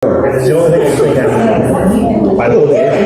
It's the only thing I think I know there.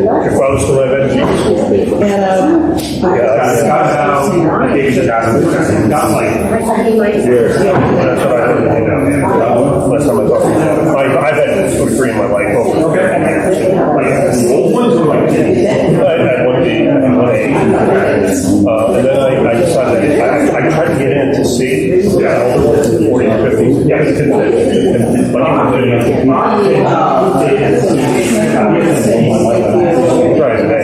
Your father still have energy? Last time I talked to you, I've had 2 or 3 in my life. I had 1B and 1A. And then I decided I tried to get in to see 40 or 50. Yeah, I couldn't. Try today.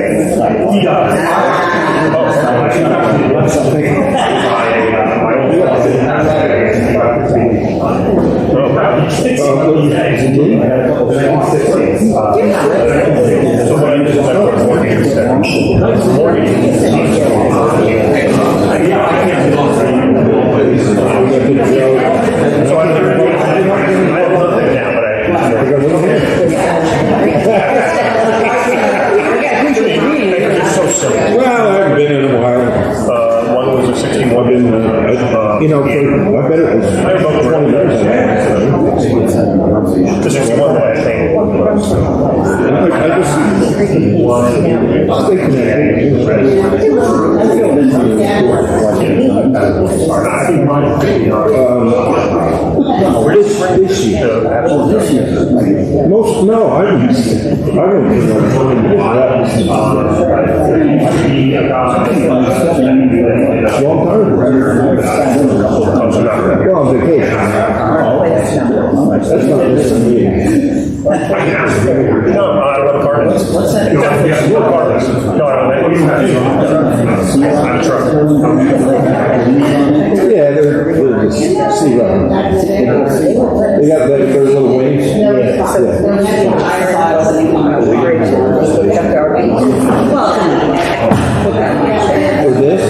Well, I haven't been in a while. One was a 61. You know, I bet it was 20 years ago. The 61 that I think. I just thinking this year. Most, no, I don't long time ago. Well, on vacation. That's not this me. No, I don't know the Cardinals. What's that? Yeah, the Cardinals. No, I don't know. I'm a truck. Yeah, they're just sea runners. They got their little wings. For this?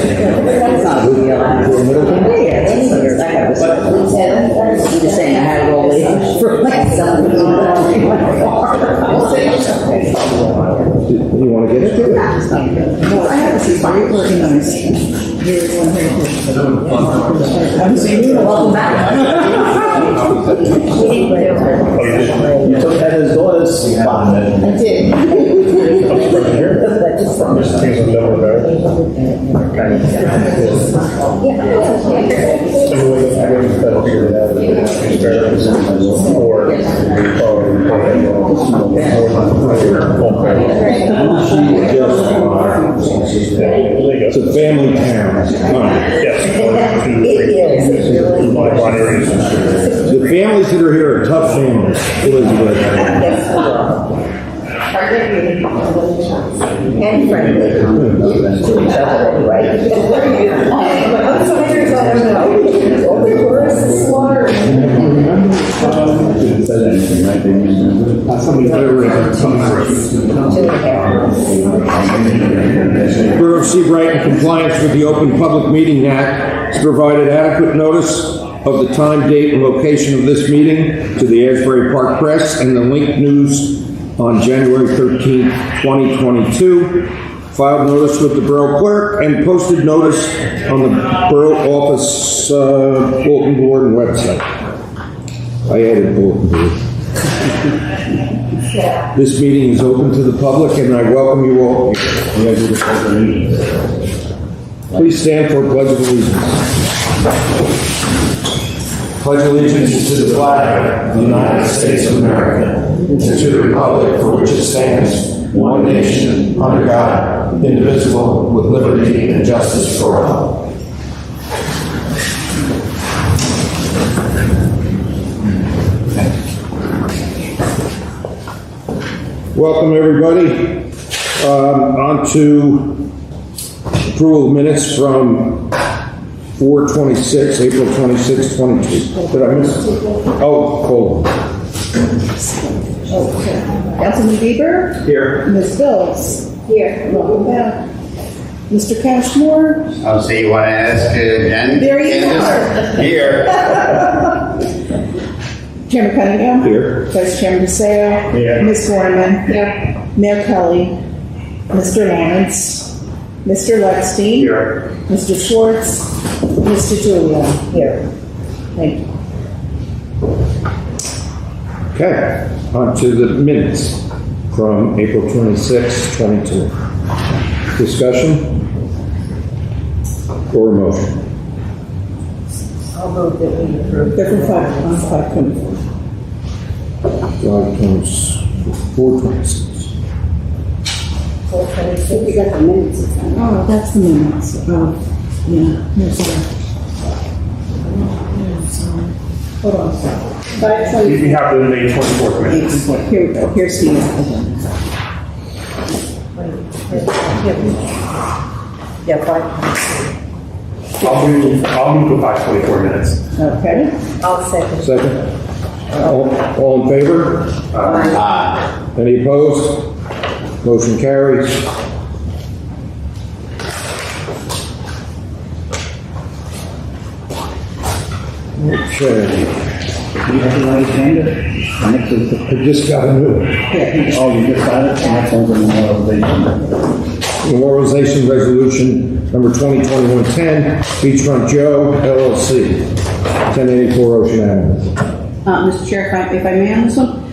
For Middleton? Just saying, I had it all day for like something. You want to get into it? No, I have to see very organized. Here's one here. Haven't seen you. Welcome back. You took Heather's daughter's spot. I did. Things have never better. It's a family town. Yes. The families that are here are tough families, Elizabeth. private meeting. And friendly. To each other, right? But outsiders, I don't know. Open doors and slaughter. Didn't say anything, right? They didn't remember. Borough of Seabright, in compliance with the Open Public Meeting Act, has provided adequate notice of the time, date, and location of this meeting to the Asbury Park Press and the Link News on January 13th, 2022. Filed notice with the Borough Clerk and posted notice on the Borough Office bulletin board and website. I added bulletin board. This meeting is open to the public and I welcome you all. Please stand for Pledge of Allegiance. Pledge allegiance to the flag of the United States of America and to the republic for which it stands, one nation, under God, indivisible, with liberty and justice for all. Welcome, everybody. On to approval of minutes from 4/26, April 26, 22. Did I miss it? Oh, hold on. Councilman Bieber? Here. Ms. Phillips? Here. Welcome back. Mr. Cashmore? Oh, so you want to ask Jen? There you Candace? are. Here. Chairman Cunningham? Here. Vice Chairman DeSeo? Here. Ms. Gorman? Here. Mayor Kelly? Mr. Lawrence? Mr. Lexstein? Here. Mr. Schwartz? Mr. Julia? Here. Thank you. Okay, on to the minutes from April 26, 22. Discussion or motion? I'll move that we approve. Different five, on 524. 426. We got the minutes. Oh, that's the minutes. Oh, yeah, there's hold on. 524. You have the May 24th minutes. Here we go. Here's the Yeah, fine. I'll move to 524 minutes. Okay. I'll second. Second? All in favor? Any opposed? Motion carries. Okay, You have the right agenda? Next is the, I just got a new one. oh, you just got it? Next one's the memorialization. Memorialization Resolution Number 2021-10, Beachfront Joe LLC, 1084 Ocean Avenue. Mr. Chair, if I may on this one.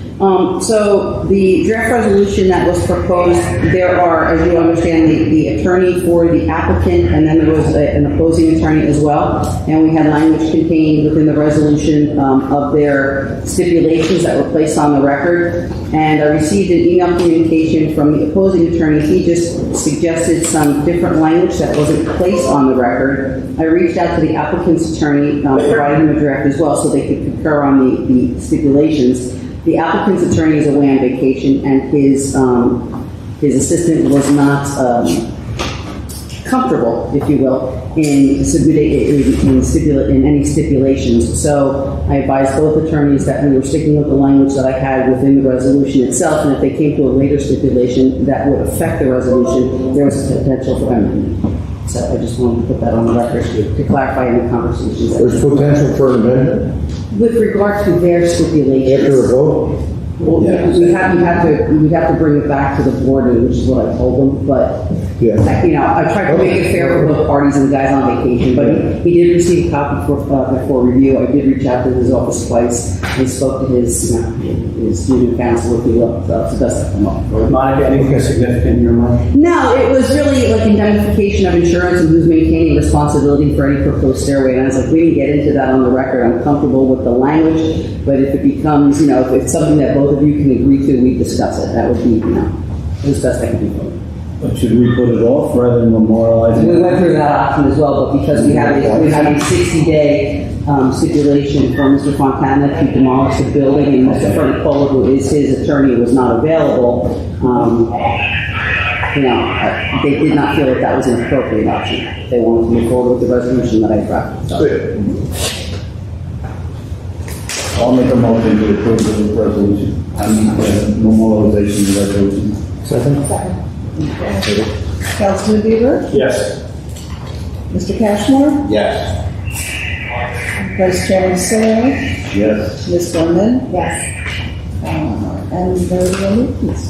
So the draft resolution that was proposed, there are, as you understand, the attorney for the applicant, and then there was an opposing attorney as well. And we had language contained within the resolution of their stipulations that were placed on the record. And I received an email communication from the opposing attorney. He just suggested some different language that wasn't placed on the record. I reached out to the applicant's attorney, provided him a draft as well, so they could concur on the stipulations. The applicant's attorney is away on vacation, and his assistant was not comfortable, if you will, in submitting in any stipulations. So I advised both attorneys that we were sticking with the language that I had within the resolution itself, and if they came to a later stipulation that would affect the resolution, there was a potential for amendment. So I just wanted to put that on the record to clarify any conversations. There's potential for an amendment With regard to their stipulations. after a vote? Well, we'd have to bring it back to the board, which is what I told them, but, Yeah. I tried to make it fair for both parties and the guys on vacation, but he did receive a copy before review. I did reach out to his office twice, and spoke to his student counsel, if you will, so it's the best I come up with. Monica, anything significant in your mind? No, it was really like indemnification of insurance and who's maintaining responsibility for any proposed stairway. And I was like, we didn't get into that on the record. I'm comfortable with the language, but if it becomes, if it's something that both of you can agree to, we discuss it. That would be, the best I can do for you. But should we put it off rather than memorialize We it? went through that option as well, but because we have a 60-day stipulation for Mr. Fontana to demolish the building, and Mr. Francola, who is his attorney, was not available. They did not feel that that was an appropriate option. They wanted to move forward with the resolution that I brought. So, I'll make a motion to approve the resolution. I mean, memorialization of the resolution. Second? Councilman Bieber, Yes. Mr. Cashmore, Yes. Vice Chairman Sale, Yes. Ms. Gorman, Yes. and the please.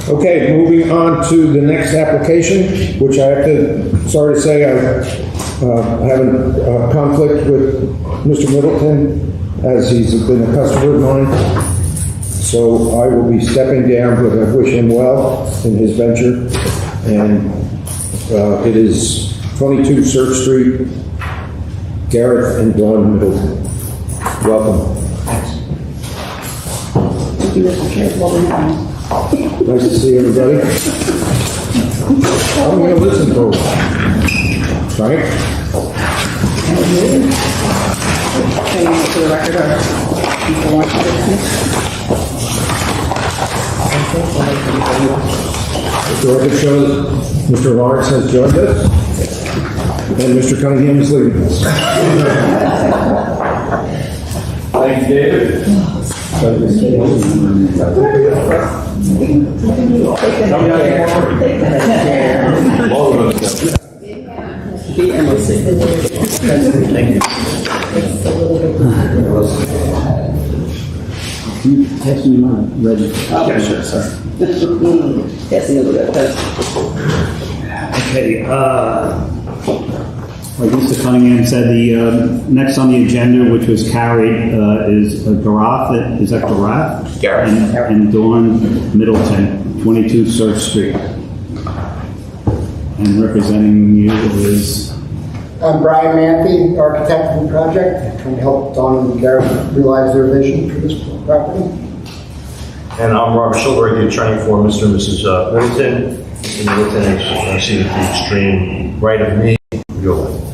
Okay, moving on to the next application, which I have to, sorry to say, I have a conflict with Mr. Middleton, as he's been a customer of mine. So I will be stepping down, but I wish him well in his venture. And it is 22 Surf Street, Gareth and Dawn Middleton. Welcome. thank you, Mr. Chair. Well, we have- Nice to see everybody. I'm going to listen to him. Frank? Can you for the record, or people want to listen? The record shows Mr. Lawrence has joined us, and Mr. Cunningham is leaving us. Thank you, David. Pass me my red. Yes, sure, sir. Yes, a little bit. Okay, like Mr. Cunningham said, the next on the agenda, which was carried, is Garath. Is that Garath? Gareth. And Dawn Middleton, 22 Surf Street. And representing you is, I'm Brian Manthey, architect of the project, trying to help Don and Gareth realize their vision for this property. And I'm Robert Schulberg, the attorney for Mr. and Mrs. Middleton. Mr. Middleton is seated to the extreme right of me. Your left.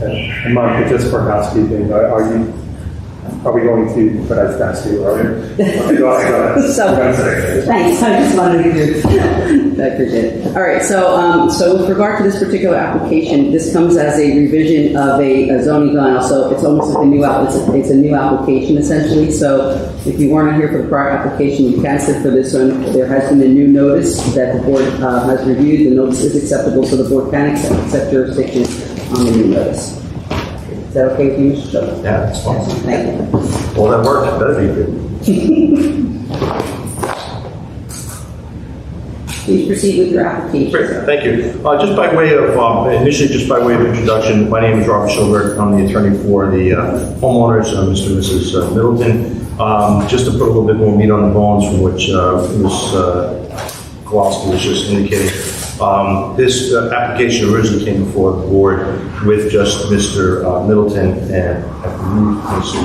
And Monica, just for housekeeping, are we going to, but I was asked you earlier. Okay, go ahead. So, thanks, I just wanted to give you, I appreciate it. All right, so with regard to this particular application, this comes as a revision of a zoning denial, so it's almost like it's a new application essentially. So if you weren't here for the prior application, you can sit for this one. There has been a new notice that the board has reviewed. The notice is acceptable, so the board can accept jurisdiction on the new notice. Is that okay with you, Mr. Schultz? Yeah, that's fine. Thank you. All that work, better be good. Please proceed with your application. Great, thank you. Just by way of, initially just by way of introduction, my name is Robert Schulberg. I'm the attorney for the homeowners, Mr. and Mrs. Middleton. Just to put a little bit more meat on the bones from which Ms. Kowalski was just indicating. This application originally came before the board with just Mr. Middleton and I believe Mr.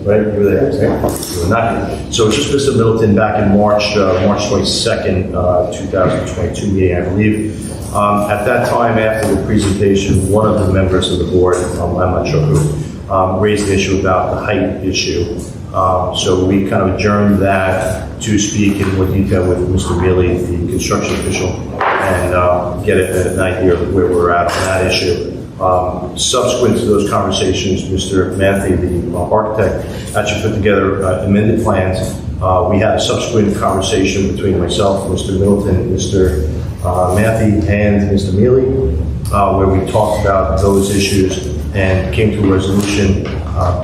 Right, you were there, right? You were not here. So it's just Mr. Middleton back in March 22nd, 2022 meeting, I believe. At that time, after the presentation, one of the members of the board, I'm not sure who, raised the issue about the height issue. So we kind of adjourned that to speak in more detail with Mr. Mealy, the construction official, and get an idea of where we're at on that issue. Subsequent to those conversations, Mr. Manthey, the architect, actually put together amended plans. We had a subsequent conversation between myself, Mr. Middleton, Mr. Manthey, and Mr. Mealy, where we talked about those issues and came to a resolution.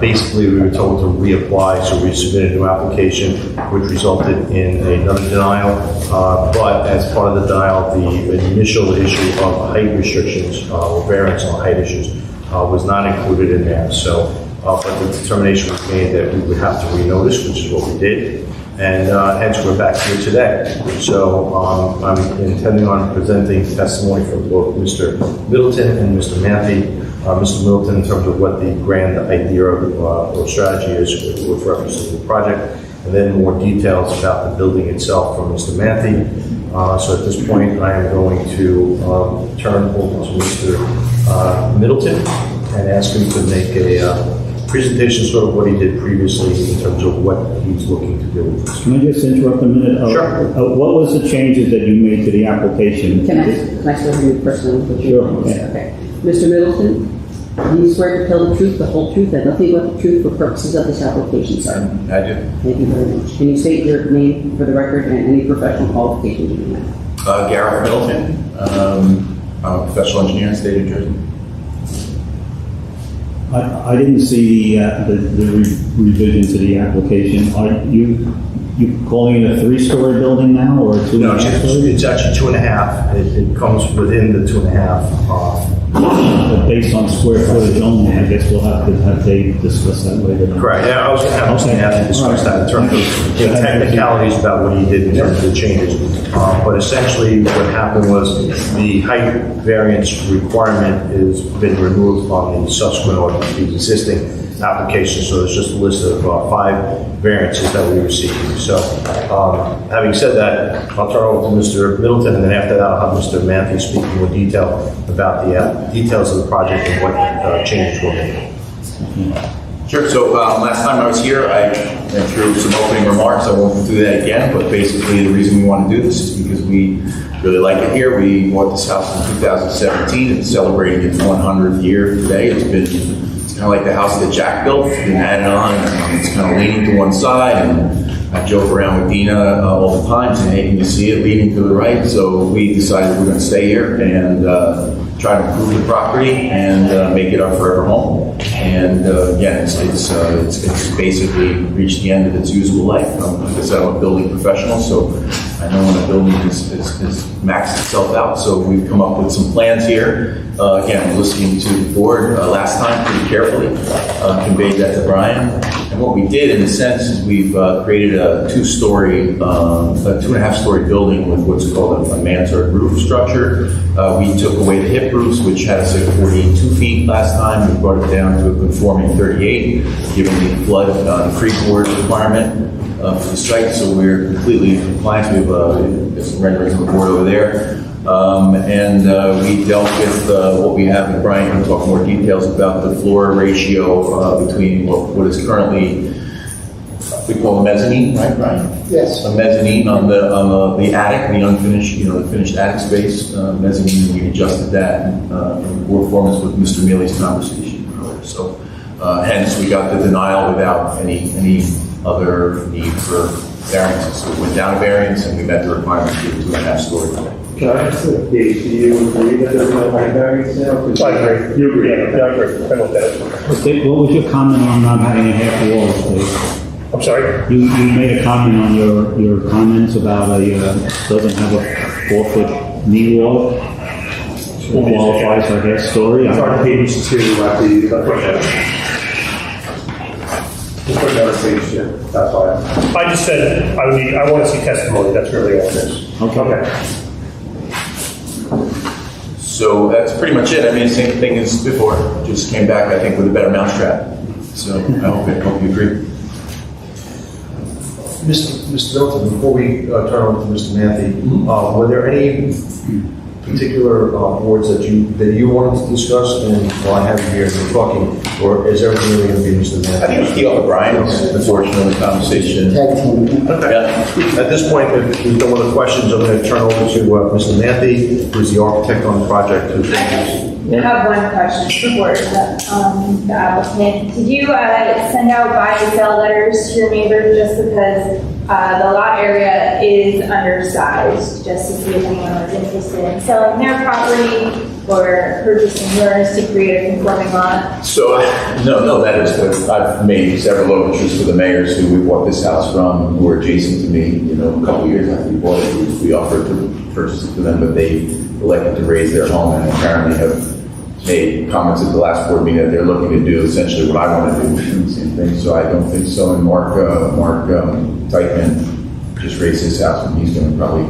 Basically, we were told to reapply, so we submitted a new application, which resulted in another denial. But as part of the denial, the initial issue of height restrictions or variance on height issues was not included in there. So, but the determination was made that we would have to renotice, which is what we did. And hence we're back here today. So I'm intending on presenting testimony from both Mr. Middleton and Mr. Manthey. Mr. Middleton, in terms of what the grand idea or strategy is with reference to the project, and then more details about the building itself from Mr. Manthey. So at this point, I am going to turn over to Mr. Middleton and ask him to make a presentation, sort of what he did previously in terms of what he's looking to do with this. Can I just interrupt a minute? Sure. What was the changes that you made to the application? Can I still have you personally? Sure, okay. Okay. Mr. Middleton, do you swear to tell the truth, the whole truth, and nothing but the truth for purposes of this application, sir? I do. Thank you very much. Can you state your name for the record and any professional qualifications you may have? Gareth Middleton. I'm a professional engineer in the state of New Jersey. I didn't see the revision to the application. Are you calling it a 3-story building now, or a 2.5 story? It's actually 2.5. It comes within the 2.5. But based on square footage only, I guess we'll have they discuss that later. Correct. Yeah, I was going to have to discuss that in terms of technicalities about what he did in terms of the changes. But essentially, what happened was the height variance requirement has been removed on the subsequent or the existing application. So there's just a list of 5 variances that we received. So having said that, I'll turn over to Mr. Middleton, and then after that, I'll have Mr. Matthew speak in more detail about the details of the project and what changes were made. Sure. So last time I was here, I went through some opening remarks. I won't do that again, but basically the reason we want to do this is because we really like it here. We bought this house in 2017. It's celebrating its 100th year today. It's kind of like the house that Jack built. It's been added on, and it's kind of leaning to one side. And I joke around with Dina all the time, saying, "Hey, can you see it leaning to the right?" So we decided we're going to stay here and try to improve the property and make it our forever home. And again, it's basically reached the end of its usable life. Like I said, I'm a building professional, so I know when a building has maxed itself out. So we've come up with some plans here. Again, listening to the board last time pretty carefully, conveyed that to Brian. And what we did, in a sense, is we've created a 2.5-story building with what's called a mansard roof structure. We took away the hip roofs, which had us at 42 feet last time. We brought it down to a conforming 38, given the flood freeboard requirement for the site. So we're completely in compliance. We have some renderings on the board over there. We dealt with what we have, and Brian can talk more details about the floor ratio between what is currently, we call a mezzanine, right, Brian? Yes. A mezzanine on the attic, the unfinished, the finished attic space, mezzanine. We adjusted that in conformance with Mr. Mealy's conversation earlier. So, hence we got the denial without any other need for variances. So we went down a variance and we met the requirement to get a 2.5-story building. Can I ask you, do you agree that there's no height variance now? I agree. You agree? Yeah, I agree. I know that. Okay, what was your comment on not having a half wall space? I'm sorry? You made a comment on your comments about doesn't have a 4-foot knee wall. Qualifies for half story. It's on page 2 at the footnote. Just put down page 2. That's why. I just said I want to see testimony. That's really all it is. Okay. So that's pretty much it. I mean, same thing as before. Just came back, I think, with a better mousetrap. So I hope you agree. Mr. Middleton, before we turn over to Mr. Matthew, were there any particular boards that you wanted to discuss? And while I have you here, we're talking, or is everything really going to be Mr. Matthew? I think it was Keith O'Brien's portion of the conversation. Tag team. Okay. Yeah. At this point, if there's no other questions, I'm going to turn over to Mr. Matthew, who's the architect on the project. I have one question for the applicant. Did you send out buy and sell letters to your neighbors just because the lot area is undersized, just to see if anyone was interested in selling their property or purchasing yours to create a conforming lot? So, no, that is what I've made several overtures to the mayors who we bought this house from, who are adjacent to me. A couple of years after we bought it, we offered to purchase it to them, but they elected to raise their home and apparently have made comments at the last board meeting that they're looking to do essentially what I want to do, the same thing. So I don't think so. And Mark Teichman just raised his house and he's going to probably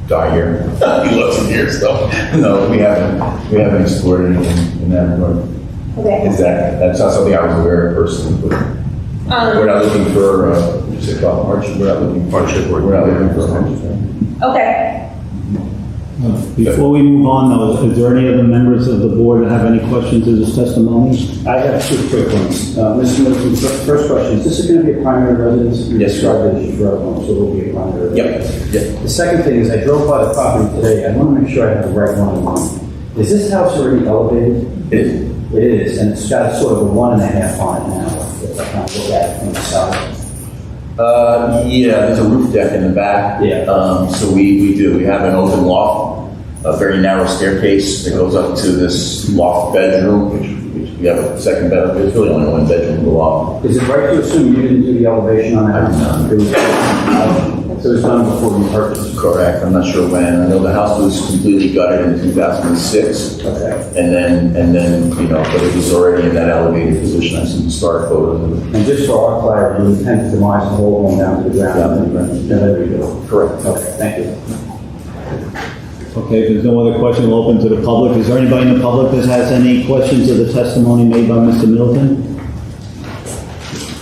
die here. He loves it here, so no, we haven't explored anything in that regard. Okay. That's not something I was aware of personally, but we're not looking for hardship. We're not looking for hardship. We're not looking for hardship. Okay. Before we move on, though, is there any other members of the board that have any questions of this testimony? I have two quick ones. Mr. Middleton, first question, is this going to be a primary residence? You Yes, sir. described it as your home, so it will be a primary Yep, residence. yep. The second thing is, I drove by the property today, I want to make sure I have the right one in mind. Is this house already elevated? It is. It is, and it's got sort of a 1.5 on it now, if I kind of look at it from the side. Yeah, there's a roof deck in the back. Yeah. So we do. We have an open loft, a very narrow staircase that goes up to this loft bedroom, which we have a second bedroom. There's really only one bedroom in the loft. Is it right to assume you didn't do the elevation on that? I did not. It was, so it was done before you purchased? Correct. I'm not sure when. I know the house was completely gutted in 2006. Okay. And then, but it was already in that elevated position. I see the start photos of it. And just for our clarity, you intend to demise the whole home down to the ground? Down to the ground. Yeah, there we go. Correct. Okay, thank you. Okay, if there's no other question, we'll open to the public. Is there anybody in the public that has any questions of the testimony made by Mr. Middleton?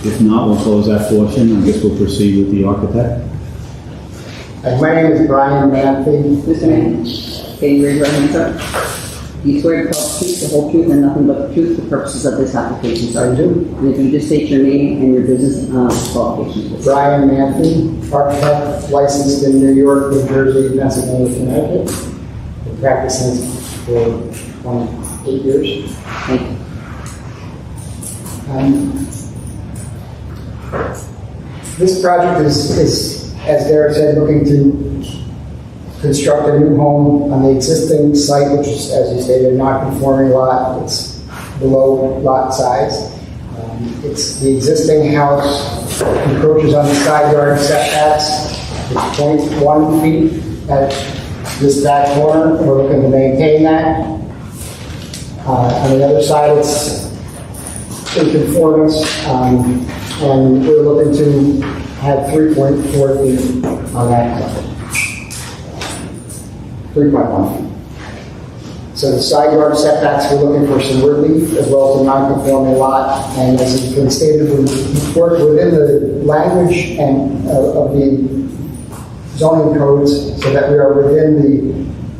If not, we'll close that portion. I guess we'll proceed with the architect. My name is Brian Manthey. Mr. Mann, can you raise your hand, sir? Do you swear to tell the truth, the whole truth, and nothing but the truth for purposes of this application, sir? I do. And if you just state your name and your business qualifications, please. Brian Manthey, architect, licensed in New York, New Jersey, Pennsylvania, Connecticut. Been practicing for 28 years. Thank you. This project is, as Derek said, looking to construct a new home on the existing site, which is, as you stated, a non-conforming lot. It's below lot size. It's the existing house encroaches on the side yard setbacks. It's 0.1 feet at this back corner. We're looking to maintain that. On the other side, it's in conformance, and we're looking to have 3.4 feet on that side. 3.1 feet. So the side yard setbacks, we're looking for some relief as well as a non-conforming lot. And as has been stated, we worked within the language and of the zoning codes so that we are within the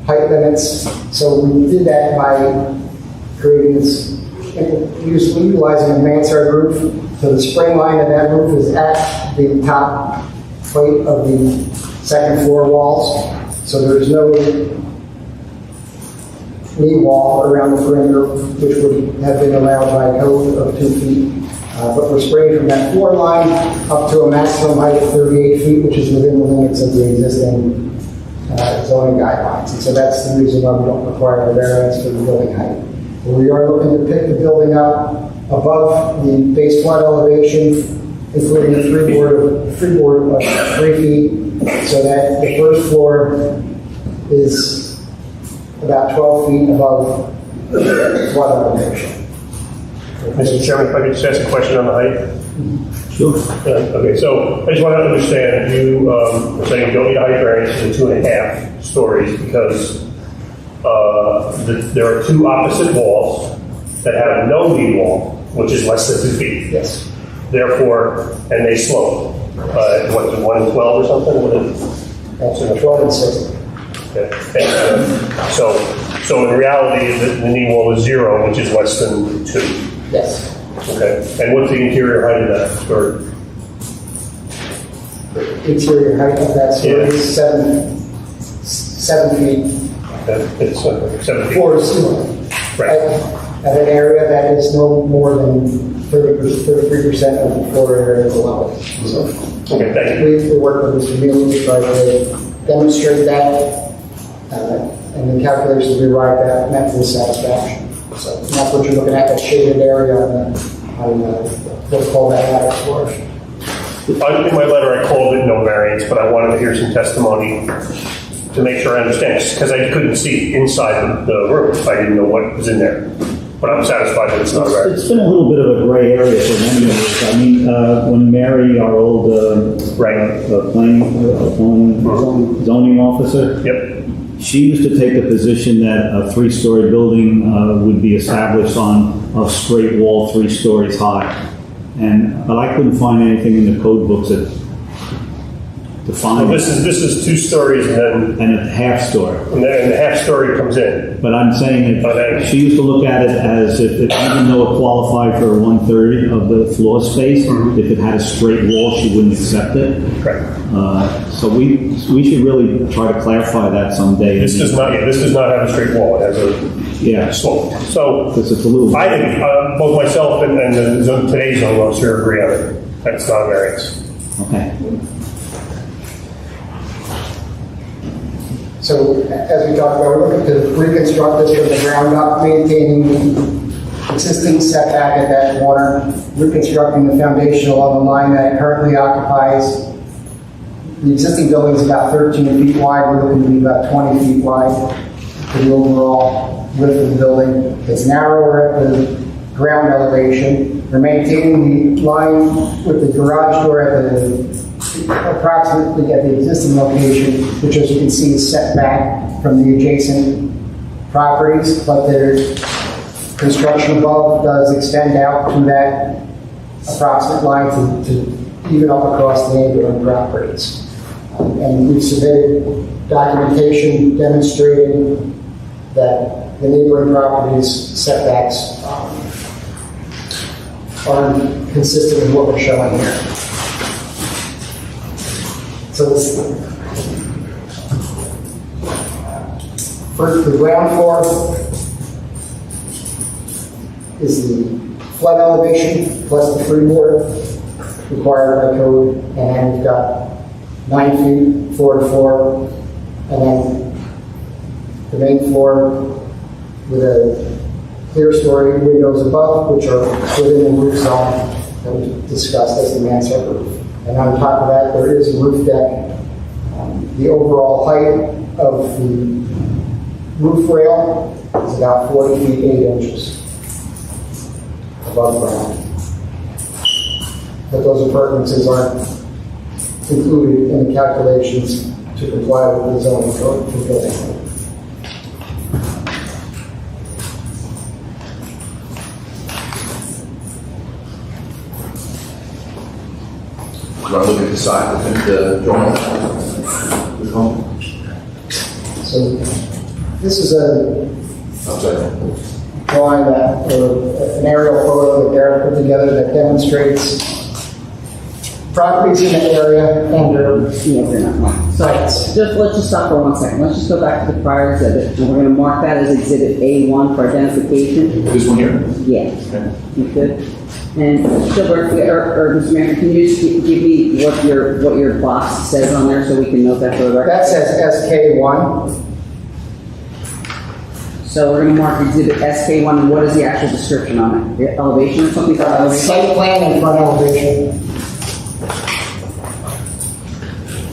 height limits. So we did that by creating this, utilizing a mansard roof. So the spring line of that roof is at the top height of the second floor walls. So there's no knee wall around the perimeter, which would have been allowed by code of 2 feet. But we're spraying from that floor line up to a maximum height of 38 feet, which is within the limits of the existing zoning guidelines. And so that's the reason why we don't require a variance for the building height. But we are looking to pick the building up above the base flood elevation, including a freeboard of 3 feet, so that the first floor is about 12 feet above flood elevation. Mr. Chairman, if I could just ask a question on the height? Sure. Okay, so I just want to understand, you are saying you don't need a height variance in 2.5 stories because there are two opposite walls that have no knee wall, which is less than 2 feet. Yes. Therefore, and they slope. What, 1 and 12 or something? What is it? That's 12 and 6. Okay. And, so in reality, the knee wall is 0, which is less than 2. Yes. Okay. And what's the interior height of that story? The interior height of that story is 7 feet. Okay. It's 7 feet. Floor to ceiling. Right. At an area that is no more than 33% of the floor area below it. So Okay, thank you. we work with Mr. Neal to try to demonstrate that, and the calculations we arrived at met to the satisfaction. So that's what you're looking at, that shaded area on what's called that attic floor. In my letter, I called it no variance, but I wanted to hear some testimony to make sure I understand, because I couldn't see inside the roof. I didn't know what was in there. But I'm satisfied that it's not a variance. It's been a little bit of a gray area for many years. I mean, when Mary, our old zoning officer, Yep. she used to take the position that a 3-story building would be established on a straight wall 3 stories high. But I couldn't find anything in the code books that define This is 2 stories and and a half story. then the half story comes in. But I'm saying that she used to look at it as if, even though it qualified for 1/3 of the floor space, if it had a straight wall, she wouldn't accept it. Correct. So we should really try to clarify that someday. This does not have a straight wall. It has a Yeah, slope. So because it's a little. I think both myself and today's zone officer agree on it. That's not a variance. Okay. So as we talked about, we're looking to reconstruct this from the ground up, maintaining the existing setback at that corner, reconstructing the foundation along the line that it currently occupies. The existing building is about 13 feet wide. We're looking to be about 20 feet wide for the overall width of the building. It's narrower at the ground elevation. We're maintaining the line with the garage door at approximately at the existing location, which, as you can see, is set back from the adjacent properties, but their construction above does extend out to that approximate line to even up across the neighboring properties. And we've submitted documentation demonstrating that the neighboring properties setbacks are consistent with what we're showing here. So this, first, the ground floor is the flood elevation plus the freeboard required by code, and then we've got 9 feet, 4 to 4, and then the main floor with a clear story windows above, which are within the roof zone that we discussed as the mansard roof. And on top of that, there is a roof deck. The overall height of the roof rail is about 40 feet 8 inches above ground. But those appurtenances aren't included in the calculations to comply with the zoning code for building. You want to look at the side of the drawing? So this is a Outside. drawing that, or an aerial photo that Derek put together that demonstrates properties in the area and their sites. Let's just stop for 1 second. Let's just go back to the prior exhibit, and we're going to mark that as exhibit A1 for identification. This one here? Yeah. Okay. You good? And Gilbert, or Mr. Mayor, can you just give me what your box says on there so we can note that for the record? That says SK1. So we're going to mark exhibit SK1, and what is the actual description on it? The elevation or something? Site plan and front elevation.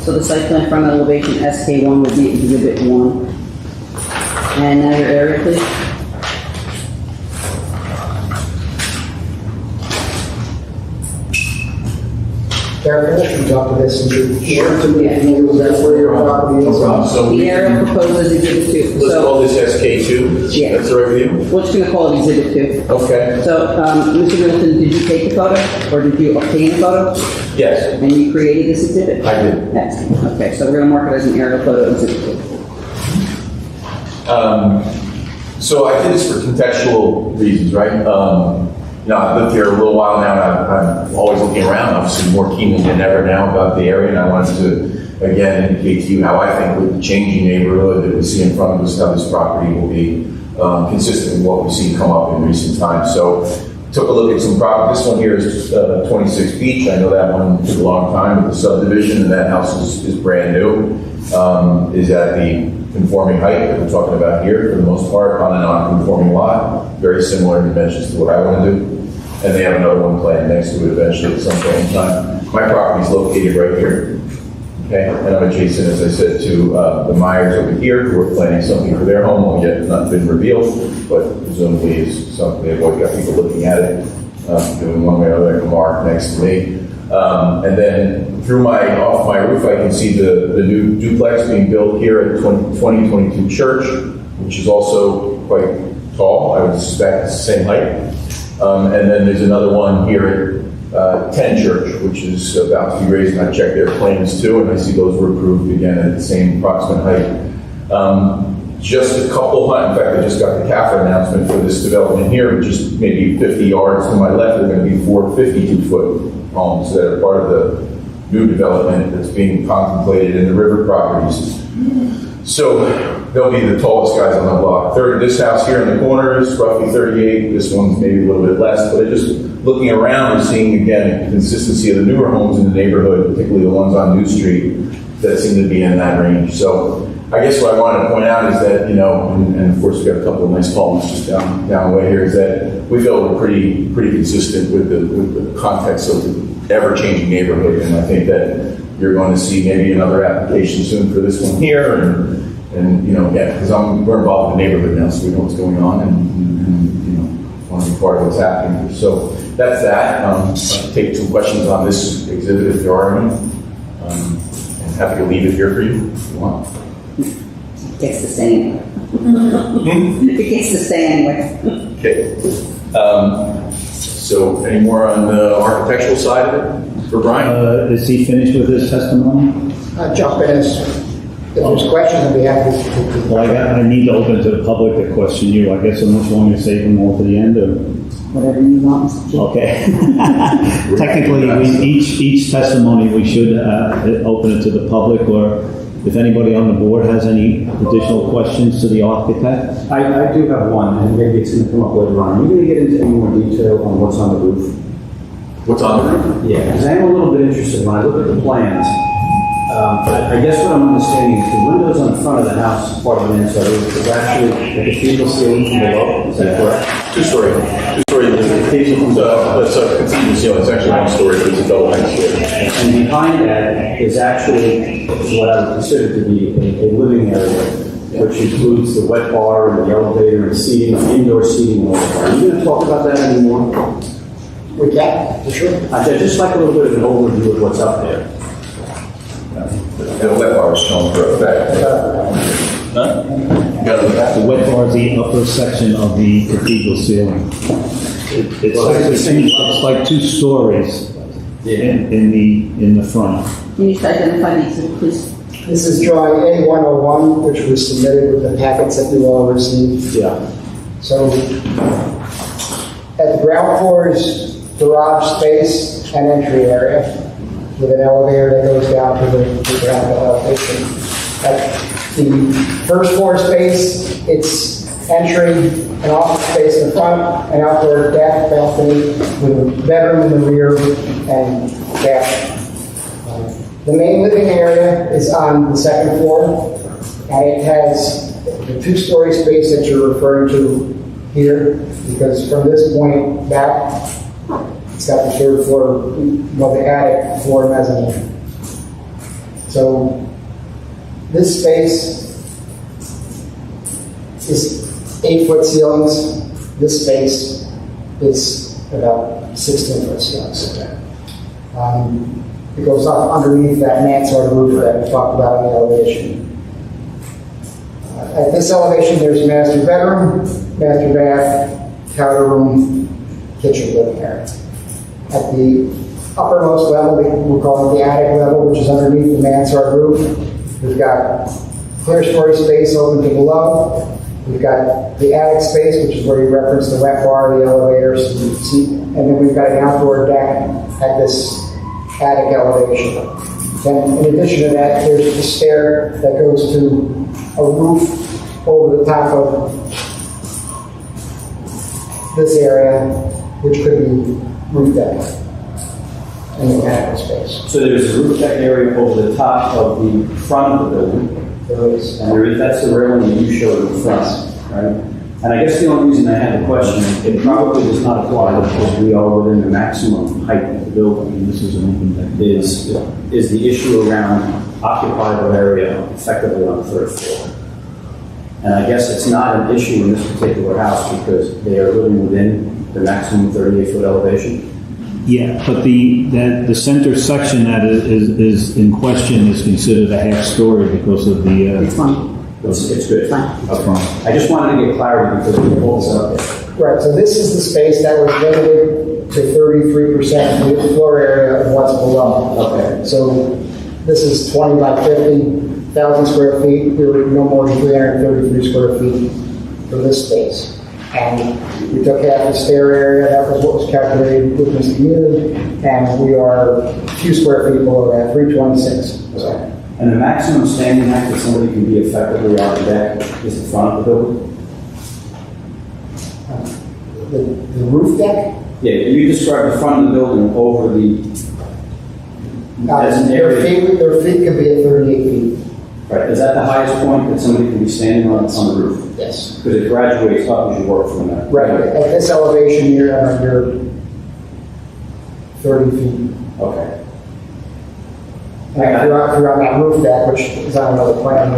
So the site plan front elevation SK1 would be exhibit 1. And now your area, please. Derek, if you talk to this and you want to be familiar with that's where your property is. No problem. So The we area proposed is exhibit 2. let's So call this SK2. Yeah. That's all right with you? we're just going to call it exhibit 2. Okay. So, Mr. Middleton, did you take the photo, or did you obtain a photo? Yes. And you created this exhibit? I did. Excellent. Okay, so we're going to mark it as an aerial photo exhibit 2. So I did this for contextual reasons, right? I've lived here a little while now, and I'm always looking around, obviously more keenly than ever now about the area, and I wanted to, again, indicate to you how I think with the changing neighborhood that we see in front of us, how this property will be consistent with what we've seen come up in recent times. So took a look at some property. This one here is 26 Beach. I know that one took a long time with the subdivision, and that house is brand new. Is at the conforming height that we're talking about here, for the most part, on a non-conforming lot. Very similar dimensions to what I want to do. And they have another one planned next to it eventually at some point in time. My property is located right here. Okay, and I'm adjacent, as I said, to the Myers over here, who are planning something for their home, well, yet not been revealed, but presumably is something they've always got people looking at it, doing one way or another, a mark next to me. And then through off my roof, I can see the new duplex being built here at 2022 Church, which is also quite tall. I would suspect it's the same height. And then there's another one here at 10 Church, which is about to be raised, and I checked their plans too, and I see those were approved again at the same approximate height. Just a couple, in fact, I just got the CAFRA announcement for this development here, just maybe 50 yards to my left, there are going to be 4 52-foot homes that are part of the new development that's being contemplated in the river properties. So they'll be the tallest guys on the block. This house here in the corner is roughly 38. This one's maybe a little bit less, but just looking around and seeing again the consistency of the newer homes in the neighborhood, particularly the ones on New Street, that seem to be in that range. So I guess what I wanted to point out is that, and of course we've got a couple of nice homes just down the way here, is that we feel we're pretty consistent with the context of the ever-changing neighborhood, and I think that you're going to see maybe another application soon for this one here, and because we're involved in the neighborhood now, so we know what's going on, and want to be part of what's happening. So that's that. I'll take some questions on this exhibit if there are any. And happy to leave it here for you if you want. It gets to stay anyway. It gets to stay anyway. Okay. So any more on the architectural side of it for Brian? Is he finished with his testimony? Jump in if there's questions, I'd be happy to. Well, I need to open to the public to question you. I guess unless you want me to save them all to the end, or? Whatever you want, Mr. Chair. Okay. Technically, each testimony, we should open it to the public, or if anybody on the board has any additional questions to the architect. I do have one, and maybe it's going to come up later on. Are you going to get into any more detail on what's on the roof? What's on the roof? Yeah, because I am a little bit interested when I look at the plans. I guess what I'm understanding is the windows on the front of the house, part of the inside roof, is actually a cathedral ceiling from below. Is that correct? Two-story. It's a cathedral ceiling. It's actually one story, but it's a double height ceiling. And behind that is actually what I would consider to be a living area, which includes the wet bar and the elevator and seating, indoor seating. Are you going to talk about that anymore? We can, for sure. I'd just like a little bit of an overview of what's up there. The wet bar is shown for effect. Huh? The wet bar is the upper section of the cathedral ceiling. It's like 2 stories in the front. You need to identify these, please. This is drawing A101, which was submitted with the packets that you all received. Yeah. So at the ground floor is garage space and entry area with an elevator that goes down to the ground elevation. At the first floor space, it's entry and office space in the front, an outdoor deck balcony with a bedroom in the rear and bath. The main living area is on the second floor, and it has the 2-story space that you're referring to here, because from this point back, it's got the 3rd floor, the attic floor mezzanine. So this space is 8-foot ceilings. This space is about 16-foot ceilings. It goes up underneath that mansard roof that we talked about in the elevation. At this elevation, there's a master bedroom, master bath, powder room, kitchen living area. At the uppermost level, we're calling it the attic level, which is underneath the mansard roof. We've got clear story space open to below. We've got the attic space, which is where you reference the wet bar, the elevators, and then we've got an outdoor deck at this attic elevation. Then in addition to that, there's the stair that goes to a roof over the top of this area, which could be roof deck in the attic space. So there's a roof deck area over the top of the front of the building. There is. And that's the railing that you showed in the front, right? And I guess the only reason I had the question, it probably does not apply because we are within the maximum height of the building, and this is an open deck, is the issue around occupiable area effectively on the 3rd floor. And I guess it's not an issue in this particular house because they are living within the maximum 38-foot elevation. Yeah, but the center section that is in question is considered a half story because of the. It's fine. It's good. Fine. Up front. I just wanted to get clarity because we pulled this up there. Right, so this is the space that was limited to 33% of the floor area of what's below. Okay. So this is 20 by 50,000 square feet. We were no more than 333 square feet for this space. And we took half the stair area, that was what was calculated with Mr. Mealy, and we are a few square feet below that, 326. So, And the maximum standing height that somebody can be effectively on the deck is the front of the building? the roof deck, Yeah, you described the front of the building over the, as an their area. feet can be at 38 feet. Right, is that the highest point that somebody can be standing on the roof? Yes. Because it graduates up as you work from that. Right, at this elevation, you're 30 feet. Okay. And if you're on that roof deck, which is on another plan,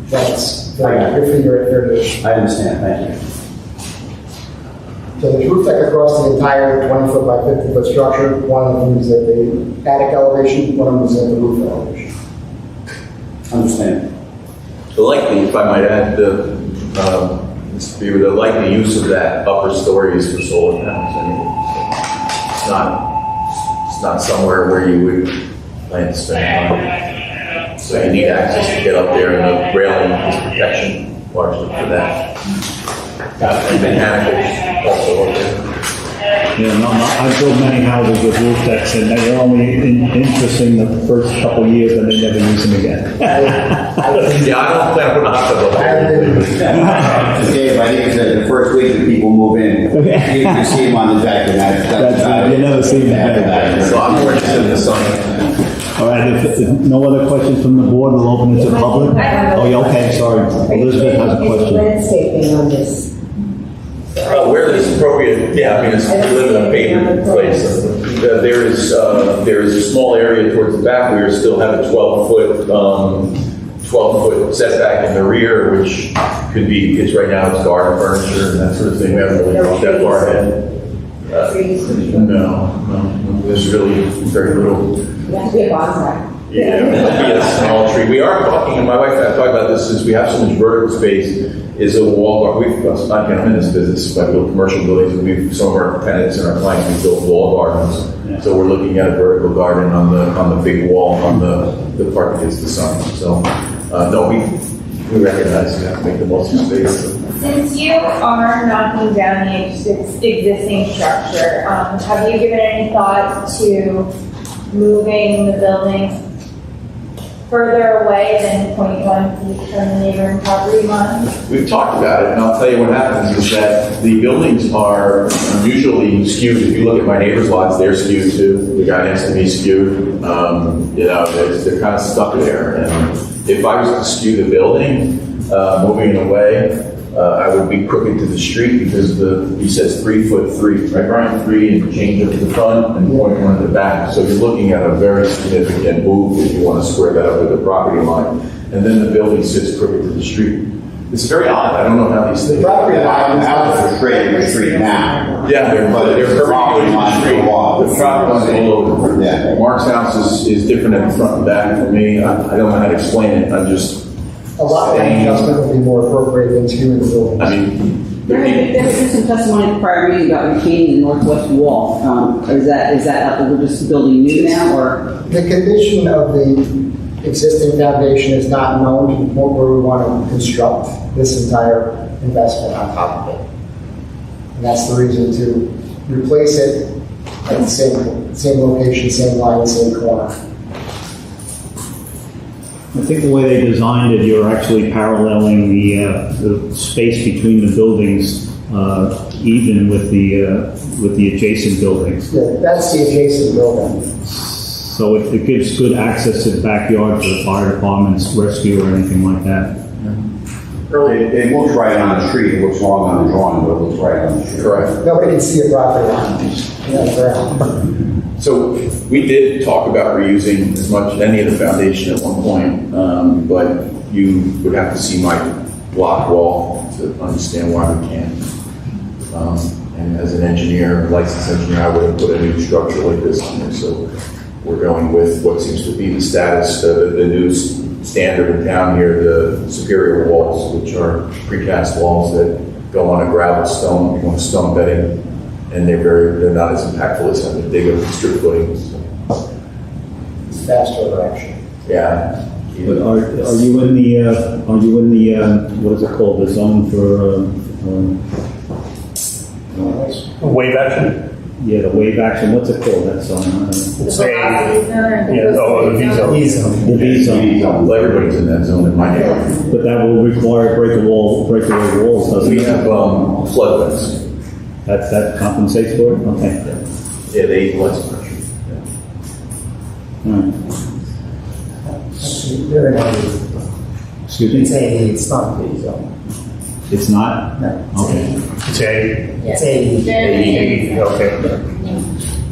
that's, your feet are at 38. I understand, thank you. So there's roof deck across the entire 20 foot by 50 foot structure. One of them is at the attic elevation, one of them is at the roof elevation. Understand. The likely, if I might add, Mr. Beaver, the likely use of that upper story is for solar panels. I mean, it's not somewhere where you would plan to spend money. So you need access to get up there, and the railing is protection largely for that. And mechanicals also up there. Yeah, no, I've built many houses with roof decks, and they're only interesting the first couple of years, and they never use them again. Yeah, I don't plan on putting a hot tub up there. Dave, I think it's the first week that people move in. You can see them on the deck, and that's You never see them. So I'm more interested in the sun. All right, if no other questions from the board, we'll open it to the public. Oh, yeah, okay, sorry. Elizabeth has a question. Landscaping on this. Where it's appropriate, yeah, I mean, we live in a paved place. There is a small area towards the back where you still have a 12-foot setback in the rear, which could be, because right now it's garden furniture and that sort of thing. We haven't really gone that far ahead. No, there's really very little. You have to be a bonsai. Yeah, it'll be a small tree. We are talking, and my wife and I talked about this, since we have so much vertical space, is a wall garden. I'm in this business, I build commercial buildings, and some of our tenants and our clients, we built wall gardens. Yeah. So we're looking at a vertical garden on the big wall on the part that hits the sun. So, no, we recognize you have to make the most of space. Since you are knocking down the existing structure, have you given any thought to moving the building further away than 0.1 feet from the neighboring property line? We've talked about it, and I'll tell you what happens is that the buildings are usually skewed. If you look at my neighbor's lots, they're skewed too. The guy next to me skewed. They're kind of stuck there. And if I was to skew the building, moving it away, I would be crooked to the street because he says 3'3", right, Brian? 3 and change up to the front and 0.1 at the back. So you're looking at a very significant move if you want to square that up with the property line. And then the building sits crooked to the street. It's very odd. I don't know how these things. The property line houses are straight in the street now. Yeah, they're perfectly in the street. The property line's all over. Yeah. Mark's house is different at the front and back for me. I don't know how to explain it. I'm just. A lot of adjustment would be more appropriate than skewing the building. I mean, There has been some testimony at the prior meeting about retaining the northwest wall. Is that we're just building new now, or? The condition of the existing foundation is not known to the point where we want to construct this entire investment on top of it. And that's the reason to replace it at the same location, same line, same corner. I think the way they designed it, you're actually paralleling the space between the buildings, even with the adjacent buildings. Yeah, that's the adjacent building. So it gives good access to the backyard for the fire department's rescue or anything like that. Really, it looks right on the street. It looks wrong on the drawing, but it looks right on the street. correct. Nobody can see a property line. Yeah, ground. So we did talk about reusing as much any of the foundation at one point, but you would have to see my block wall to understand why we can't. And as an engineer, licensed engineer, I would have put a new structure like this on there. So we're going with what seems to be the status, the new standard in town here, the superior walls, which are precast walls that go on a gravel stone, you want stone bedding. and they're not as impactful as some of the bigger strip footings. It's faster action. Yeah. But are you in the, what is it called, the zone for, Wave action? yeah, the wave action, what's it called, that zone? It's The a, velocity zone or the yeah, oh, the coastal V zone? zone. The V zone, Well, everybody's in that zone in my neighborhood. but that will require breakaway walls, doesn't We it? have floodwinds. That compensates for it? Okay. Yeah, they less pressure. All right. Very nice. Excuse me? It's not a zone. It's not? No. Okay. It's a, It's a. They're- okay.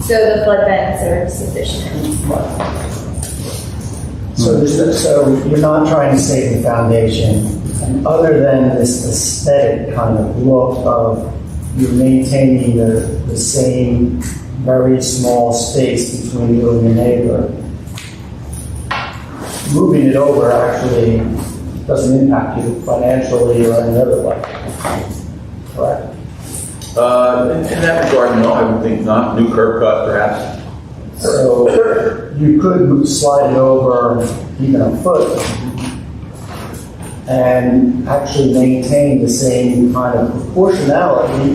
So the flood vents are sufficient. So you're not trying to save the foundation, and other than this aesthetic kind of look of you're maintaining the same very small space between you and your neighbor. Moving it over actually doesn't impact you financially or any other way. Correct? In that regard, no, I would think not. New curb cut, perhaps. So you could slide it over even a foot and actually maintain the same kind of proportionality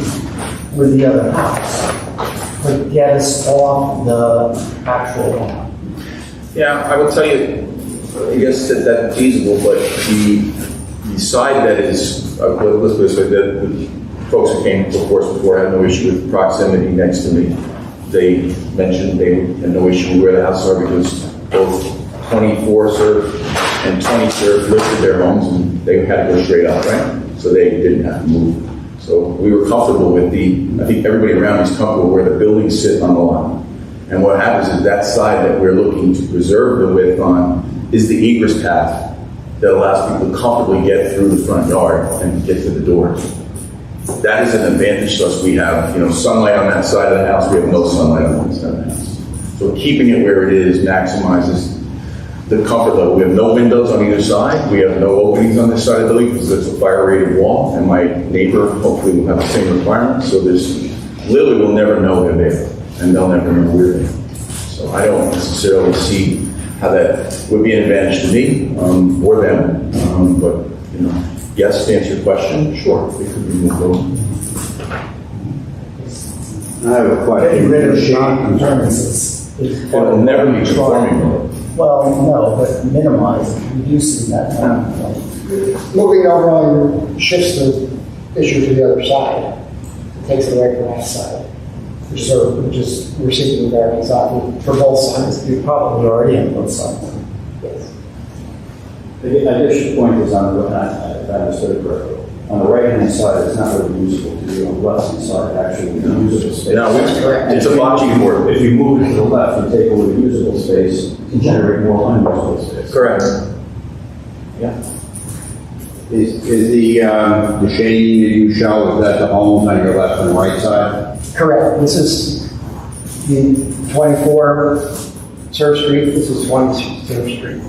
with the other house, but get us off the actual line. Yeah, I will tell you, I guess that's feasible, but the side that is, let's put it this way, the folks who came before us before had no issue with proximity next to me. They mentioned they had no issue with where the houses are because both 24 serve and 20 serve listed their homes and they had to go straight up, right? So they didn't have to move. So we were comfortable with I think everybody around is comfortable where the buildings sit on the lot. And what happens is that side that we're looking to preserve the width on is the egress path that allows people to comfortably get through the front yard and get to the doors. That is an advantage to us. We have, sunlight on that side of the house. We have no sunlight on that side of the house. So keeping it where it is maximizes the comfort level. We have no windows on either side. We have no openings on this side of the building because it's a fire-rated wall. And my neighbor hopefully will have the same requirements. So Lily will never know they're there, and they'll never know we're there. So I don't necessarily see how that would be an advantage to me or them. But yes, to answer your question, sure, it could be moved over. I have a question. Getting rid of non-conformances is It will never be conforming. Well, no, but minimizing, reducing that non-conformity. Moving over on shifts the issue to the other side. It takes it away from that side. We're seeking variance on for both sides. You're probably already on both sides. Yes. I guess your point is on the, if I understood it correctly, on the right-hand side, it's not really usable to be on the left-hand side, actually, usable space. No, it's a bocce board. If you move it to the left, you take away the usable space, you generate more unusable space. Correct. Yeah. Is the shading that you show, is that the homes on your left and right side? Correct. This is the 24 Surf Street. This is 20 Surf Street.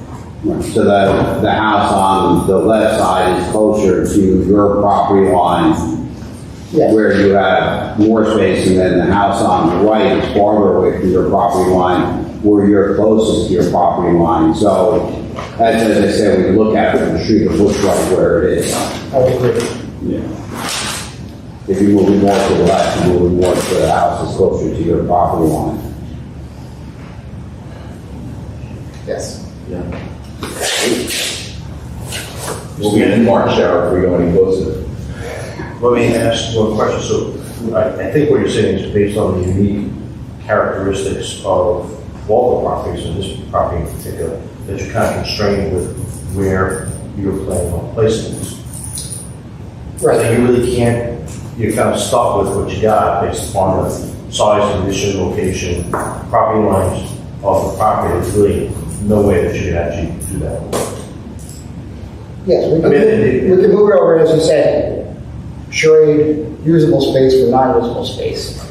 So that the house on the left side is closer to your property line, Yes. where you have more space, and then the house on the right is farther away from your property line, where you're closest to your property line. So, as I said, when you look at it from the street, it looks like where it is. I agree. Yeah. If you move it more to the left, you move it more to the house is closer to your property line. Yes. We'll be in the March shower if we go any closer. Let me ask one question. So I think what you're saying is based on the unique characteristics of all the properties, and this property in particular, that you're kind of constrained with where you're planning on placing this. Right. So you really can't, you're kind of stuck with what you got based upon the size, condition, location, property lines of the property. There's really no way that you can actually do that. Yes, we can, I mean, we can move it over, as you said, trade usable space for non-usable space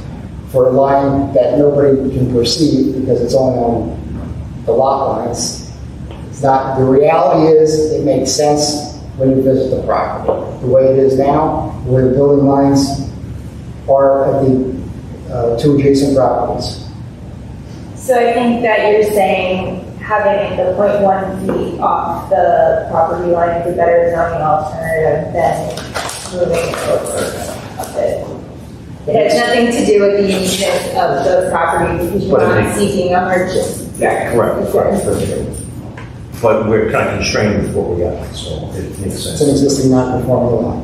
for a line that nobody can perceive because it's only on the lot lines. It's not, the reality is it makes sense when you visit the property. The way it is now, where the building lines are at the two adjacent properties. So I think that you're saying having the 0.1 feet off the property line is a better zoning alternative than moving it over a bit. It has nothing to do with the uniqueness of those properties because you're not seeking a hardship. Yeah, correct. But we're kind of constrained with what we got, so it makes It's an sense. existing non-conforming lot.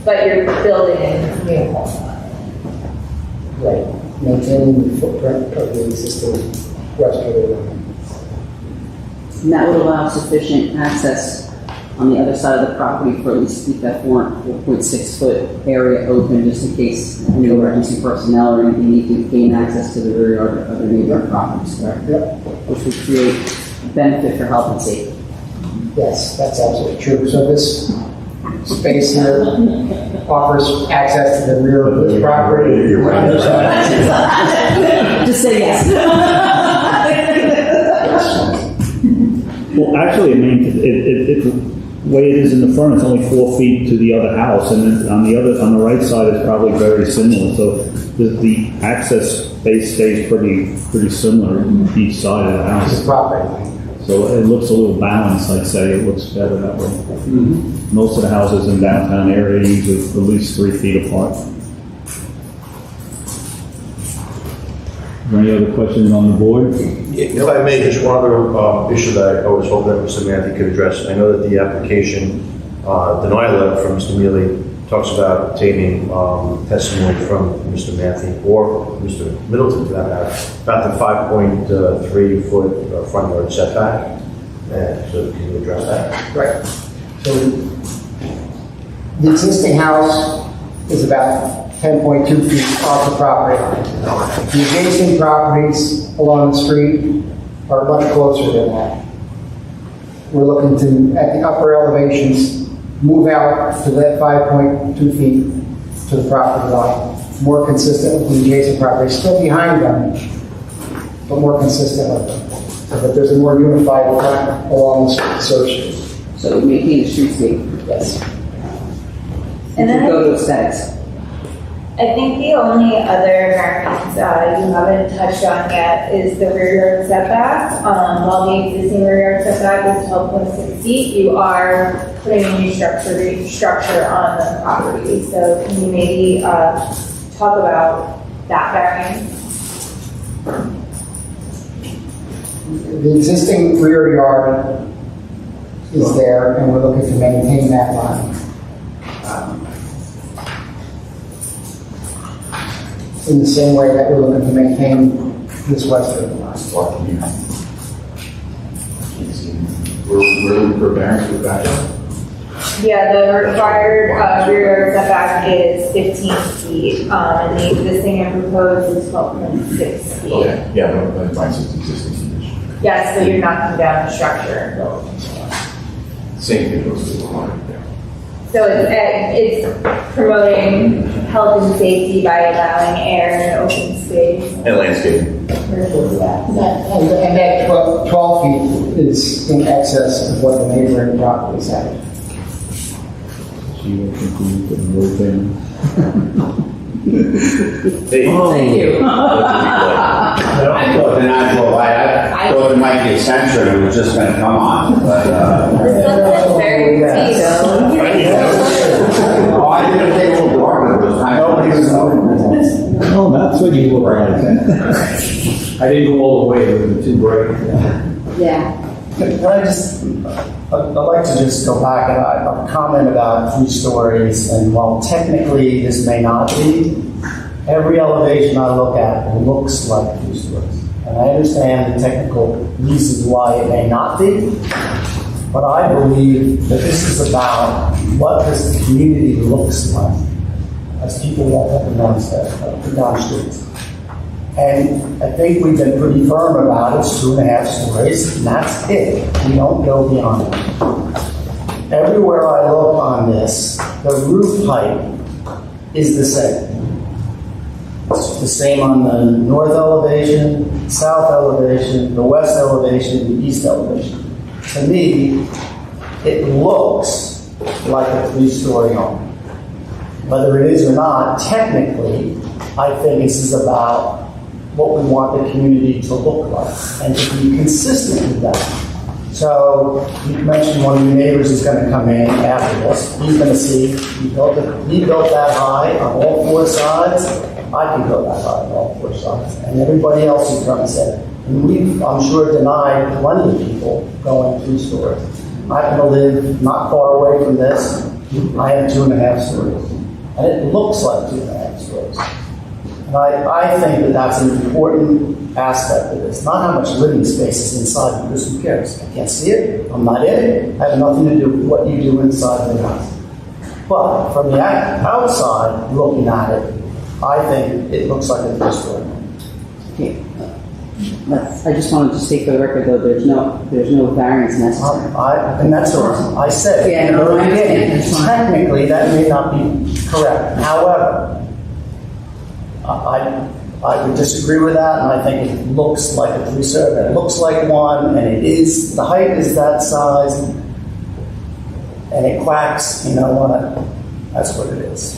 But you're building in new homes. Right. Maintaining the footprint of the existing westerly line. And that would allow sufficient access on the other side of the property for at least keep that 4.6 foot area open just in case any emergency personnel or anything need to gain access to the rear yard or other neighboring properties, correct? Yep. Which would create benefit for health and safety. Yes, that's absolutely true. So this space here offers access to the rear of this property. Just say yes. Well, actually, I mean, the way it is in the front, it's only 4 feet to the other house, and then on the right side is probably very similar. So the access space stays pretty similar on each side of the The house. property line. So it looks a little balanced, I'd say. It looks better that way. Most of the houses in downtown area usually at least 3 feet apart. Are there any other questions on the board? If I may, just one other issue that I was hoping that Mr. Matthew could address. I know that the application denial letter from Mr. Mealy talks about obtaining testimony from Mr. Matthew or Mr. Middleton for that matter, about the 5.3 foot front yard setback. So can you address that? Right. So the existing house is about 10.2 feet off the property line. The adjacent properties along the street are much closer than that. We're looking to, at the upper elevations, move out to that 5.2 feet to the property line, more consistent with the adjacent properties, still behind them, but more consistent with them. So that there's a more unified front along the Street. So it would maintain the streetscape. Yes. And then Go to aesthetics. I think the only other variance you haven't touched on yet is the rear yard setback. While the existing rear yard setback is 12.6 feet, you are putting a new structure on the property. So can you maybe talk about that variance? The existing rear yard is there, and we're looking to maintain that line. In the same way that we're looking to maintain this western line. We're for variance with that. Yeah, the required rear yard setback is 15 feet, and the existing and proposed is 12.6 feet. Okay, yeah, no, that finds its existing condition. Yes, so you're knocking down the structure. Same thing goes to the line there. So it's promoting health and safety by allowing air and open space. And landscaping. And that 12 feet is in excess of what the neighboring properties have. She will continue to move in. Hey. Thank you. I thought the natural light, I thought there might be a sensor that was just gonna come on, but, The sunset's very pretty though. oh, I didn't think it was dark, it was kind of. Oh, that's what you look like. I didn't go all the way, it was too bright. Yeah. Can I just, I'd like to just go back and a comment about 3 stories, and while technically this may not be, every elevation I look at looks like 3 stories. And I understand the technical reasons why it may not be, but I believe that this is about what this community looks like as people walk up and down streets. And I think we've been pretty firm about it. It's 2.5 stories, and that's it. We don't go beyond it. Everywhere I look on this, the roof height is the same. It's the same on the north elevation, south elevation, the west elevation, the east elevation. To me, it looks like a 3-story home. Whether it is or not, technically, I think this is about what we want the community to look like and to be consistent with that. So you mentioned one of your neighbors is going to come in after this. He's going to see he built that high on all four sides. I can go that high on all four sides, and everybody else is going to say. And we've, I'm sure, denied plenty of people going 2 stories. I happen to live not far away from this. I have 2.5 stories, and it looks like 2.5 stories. And I think that that's an important aspect of this. Not how much living space is inside, because who cares? I can't see it. I'm not in it. I have nothing to do with what you do inside the house. But from the outside, looking at it, I think it looks like a 3-story. Okay. I just wanted to state for the record, though, there's no variance necessary. And that's what I said. Yeah, no, I understand. That's fine. Technically, that may not be correct. However, I would disagree with that, and I think it looks like a 3-story. It looks like one, and it is, the height is that size, and it quacks, you know what? That's what it is.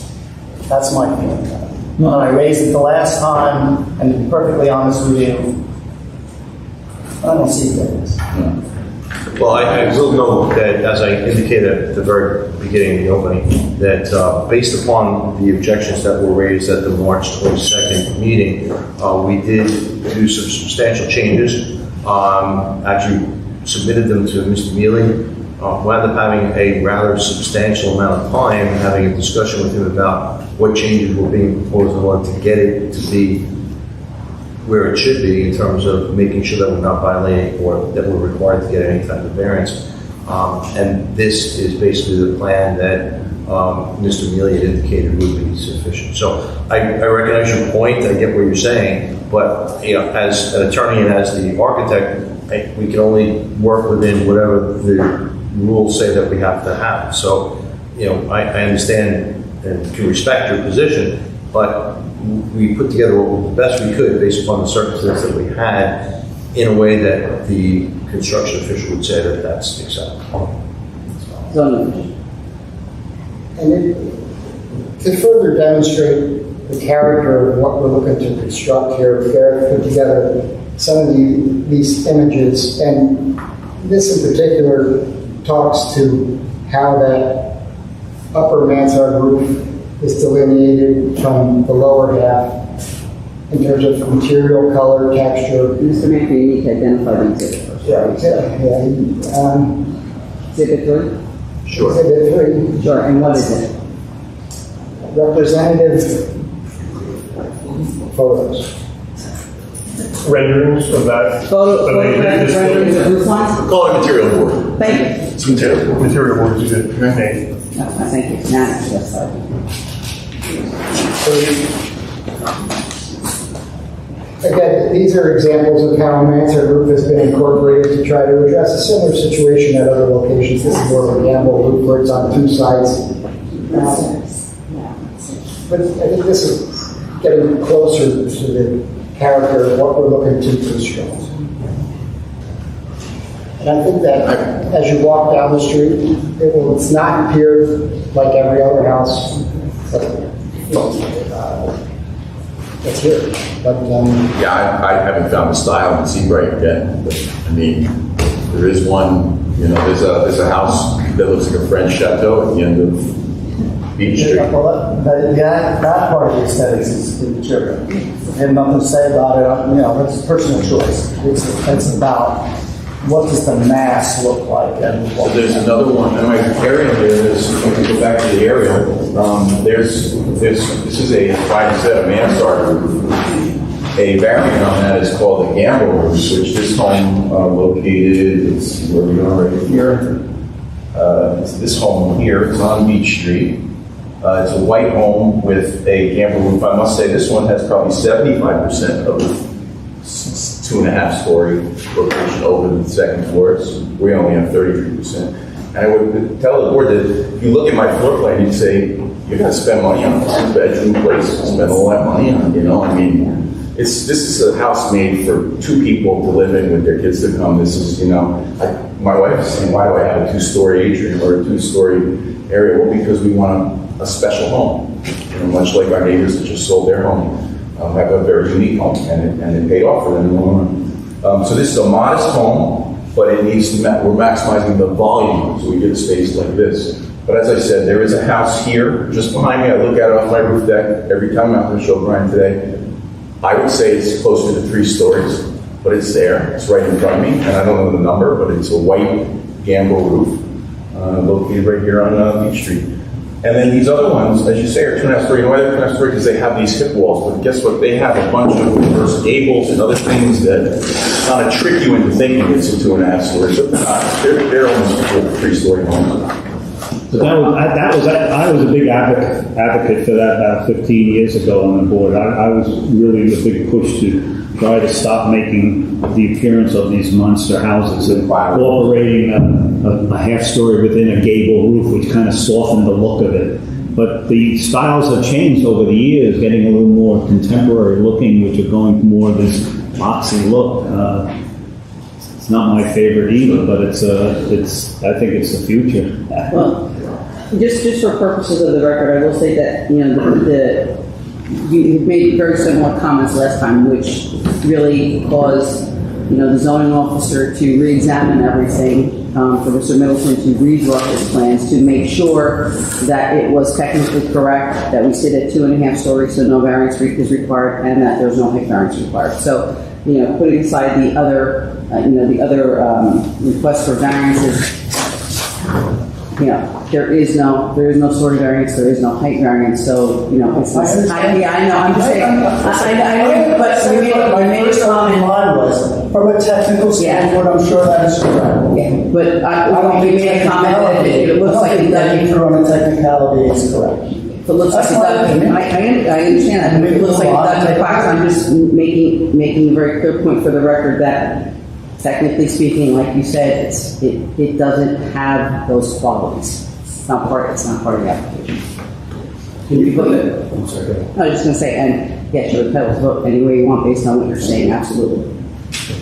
That's my feeling on it. When I raised it the last time, and to be perfectly honest with you, I don't see things. Well, I will note that, as I indicated at the very beginning of the opening, that based upon the objections that were raised at the March 22nd meeting, we did do some substantial changes. Actually submitted them to Mr. Mealy. Wound up having a rather substantial amount of time, having a discussion with him about what changes were being proposed in order to get it to be where it should be in terms of making sure that we're not violating or that we're required to get any type of variance. And this is basically the plan that Mr. Mealy had indicated would be sufficient. So I recognize your point, I get what you're saying, but you know, as an attorney and as the architect, we can only work within whatever the rules say that we have to have. So, you know, I understand and can respect your position, but we put together the best we could based upon the circumstances that we had in a way that the construction official would say that that's acceptable. And to further demonstrate the character of what we're looking to construct here, Garrett put together some of these images, and this in particular talks to how that upper mansard roof is delineated from the lower half in terms of material, color, texture. Mr. Mayor, you need to identify the exhibit first. Exhibit 3? Sure. Exhibit 3. Sure, and what is it? Representative photos. Renderings of that. Renderings of roof lines? Call it material board. Thank you. It's material board. Material board is a good name. Thank you. Now, yes, sorry. Again, these are examples of how a mansard roof has been incorporated to try to address a similar situation at other locations. This is more of a gamble roof where it's on 2 sides. But I think this is getting closer to the character of what we're looking to construct. And I think that as you walk down the street, it's not appear like every other house. It's here. But, Yeah, I haven't found the style in Seabright yet. But, I mean, there is one, you know, there's a house that looks like a French chateau at the end of Beach Street. Well, that part of the aesthetics is immaterial. I have nothing to say about it. You know, it's personal choice. It's about what does the mass look like? And So there's another one, and my area there is, if we go back to the area, this is a mansard roof. A variant on that is called a gambrel roof, which this home located, it's where we are right here. It's this home here, it's on Beach Street. It's a white home with a gambrel roof. I must say this one has probably 75% of the 2.5-story location over the second floor. We only have 33%. And I would tell the board that if you look at my floor plan, you'd say, you're going to spend money on this bedroom place, spend all that money on, you know, I mean, this is a house made for 2 people to live in with their kids to come. This is, you know, my wife is saying, why do I have a 2-story atrium or a 2-story area? Well, because we want a special home. You know, much like our neighbors that just sold their home, have a very unique home, and it paid off for them in the long run. So this is a modest home, but it needs to, we're maximizing the volume, so we get a space like this. But as I said, there is a house here, just behind me. I look at it off my roof deck every time I'm out to show Brian today. I would say it's closer to 3 stories, but it's there. It's right in front of me, and I don't know the number, but it's a white gambrel roof, located right here on Beach Street. And then these other ones, as you say, are 2.5 story. Why they're 2.5 story? Because they have these hip walls. But guess what? They have a bunch of reverse gables and other things that kind of trick you into thinking it's a 2.5 story. But they're almost 3 story homes. But I was a big advocate for that about 15 years ago on the board. I was really the big push to try to stop making the appearance of these monster houses and incorporating a half story within a gable roof, which kind of softened the look of it. But the styles have changed over the years, getting a little more contemporary looking, which are going more of this boxy look. It's not my favorite either, but I think it's the future. Well, just for purposes of the record, I will say that, you know, you made very similar comments last time, which really caused, you know, the zoning officer to re-examine everything, for Mr. Middleton to redraw his plans to make sure that it was technically correct, that we sit at 2.5 stories, so no variance is required, and that there's no height variance required. So, you know, putting aside the other, requests for variances, you know, there is no story variance, there is no height variance, so, you know, it's, I know, I'm just saying, I know, but you made a comment. From a technical standpoint, I'm sure that is correct. Yeah, but you made a comment that it looks like it doesn't. From a technicality is correct. If it looks like it doesn't, I understand that, if it looks like it doesn't box, I'm just making a very clear point for the record that technically speaking, like you said, it doesn't have those qualities. It's not part of the application. Can you put it? I'm sorry, go ahead. I was just going to say, and yes, you're entitled to vote any way you want based on what you're saying, absolutely.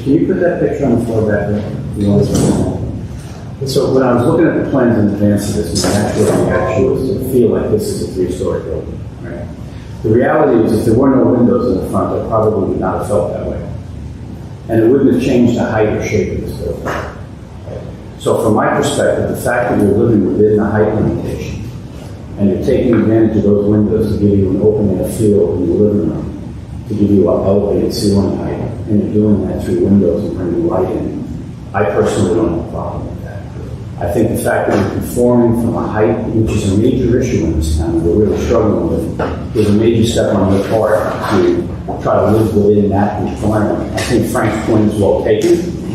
Can you put that picture on the floor back there? So when I was looking at the plans in advance of this, my actual reaction was to feel like this is a 3-story building. Right? The reality is, if there were no windows in the front, I probably would not have felt that way. And it wouldn't have changed the height or shape of this building. So from my perspective, the fact that you're living within the height limitation, and you're taking advantage of those windows to give you an open air feel in your living room, to give you an elevated ceiling height, and you're doing that through windows and bringing light in, I personally don't have a problem with that. I think the fact that you're conforming from a height, which is a major issue in this town, we're really struggling with, is a major step on your part to try to live within that requirement. I think Frank's point is well taken.